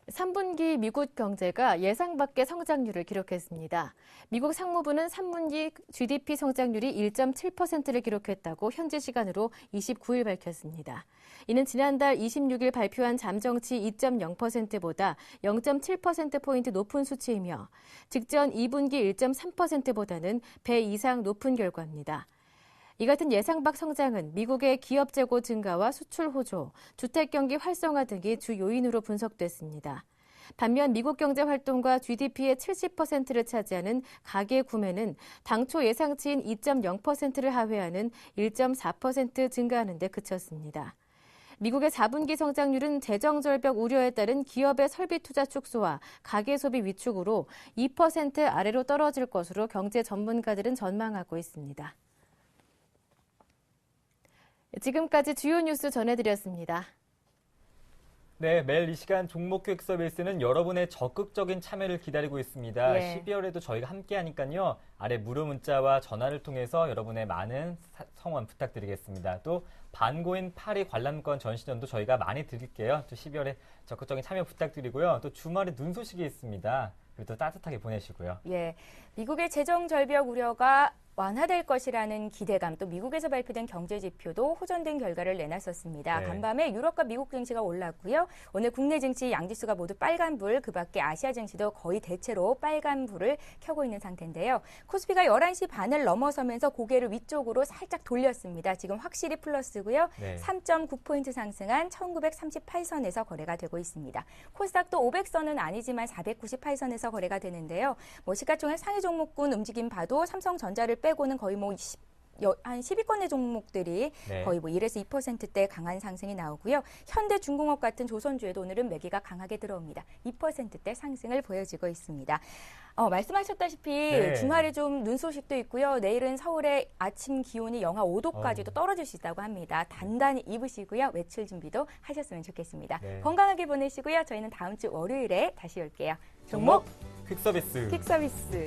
[SPEAKER 7] 3분기 미국 경제가 예상 밖의 성장률을 기록했습니다. 미국 상무부는 3분기 GDP 성장률이 1.7%를 기록했다고 현지 시간으로 29일 밝혔습니다. 이는 지난달 26일 발표한 잠정치 2.0%보다 0.7%포인트 높은 수치이며 직전 2분기 1.3%보다는 배 이상 높은 결과입니다. 이 같은 예상 밖 성장은 미국의 기업 재고 증가와 수출 호조, 주택 경기 활성화 등이 주 요인으로 분석됐습니다. 반면 미국 경제 활동과 GDP의 70%를 차지하는 가계 구매는 당초 예상치인 2.0%를 하회하는 1.4% 증가하는 데 그쳤습니다. 미국의 4분기 성장률은 재정 절벽 우려에 따른 기업의 설비 투자 축소와 가계 소비 위축으로 2% 아래로 떨어질 것으로 경제 전문가들은 전망하고 있습니다. 지금까지 주요 뉴스 전해드렸습니다.
[SPEAKER 2] 네, 매일 이 시간 종목 퀵 서비스는 여러분의 적극적인 참여를 기다리고 있습니다.
[SPEAKER 7] 예.
[SPEAKER 2] 12월에도 저희가 함께 하니까요. 아래 무료 문자와 전화를 통해서 여러분의 많은 성원 부탁드리겠습니다. 또 반고인 파리 관람권 전시전도 저희가 많이 드릴게요. 또 12월에 적극적인 참여 부탁드리고요. 또 주말에 눈 소식이 있습니다. 그리고 또 따뜻하게 보내시고요.
[SPEAKER 1] 예, 미국의 재정 절벽 우려가 완화될 것이라는 기대감, 또 미국에서 발표된 경제 지표도 호전된 결과를 내놨었습니다.
[SPEAKER 2] 네.
[SPEAKER 1] 간밤에 유럽과 미국 증시가 올랐고요. 오늘 국내 증시 양지수가 모두 빨간불, 그 밖에 아시아 증시도 거의 대체로 빨간불을 켜고 있는 상태인데요. 코스피가 11시 반을 넘어서면서 고개를 위쪽으로 살짝 돌렸습니다. 지금 확실히 플러스고요.
[SPEAKER 2] 네.
[SPEAKER 1] 3.9포인트 상승한 1938선에서 거래가 되고 있습니다. 코스닥도 500선은 아니지만 498선에서 거래가 되는데요. 시가총액 상위 종목군 움직임 봐도 삼성전자를 빼고는 거의 한 10위권의 종목들이
[SPEAKER 2] 네.
[SPEAKER 1] 거의 1에서 2%대 강한 상승이 나오고요. 현대중공업 같은 조선주에도 오늘은 매기가 강하게 들어옵니다. 2%대 상승을 보여주고 있습니다. 말씀하셨다시피
[SPEAKER 2] 네.
[SPEAKER 1] 주말에 좀 눈 소식도 있고요. 내일은 서울의 아침 기온이 영하 5도까지도 떨어질 수 있다고 합니다. 단단히 입으시고요. 외출 준비도 하셨으면 좋겠습니다.
[SPEAKER 2] 네.
[SPEAKER 1] 건강하게 보내시고요. 저희는 다음 주 월요일에 다시 올게요.
[SPEAKER 2] 종목 퀵 서비스.
[SPEAKER 1] 퀵 서비스.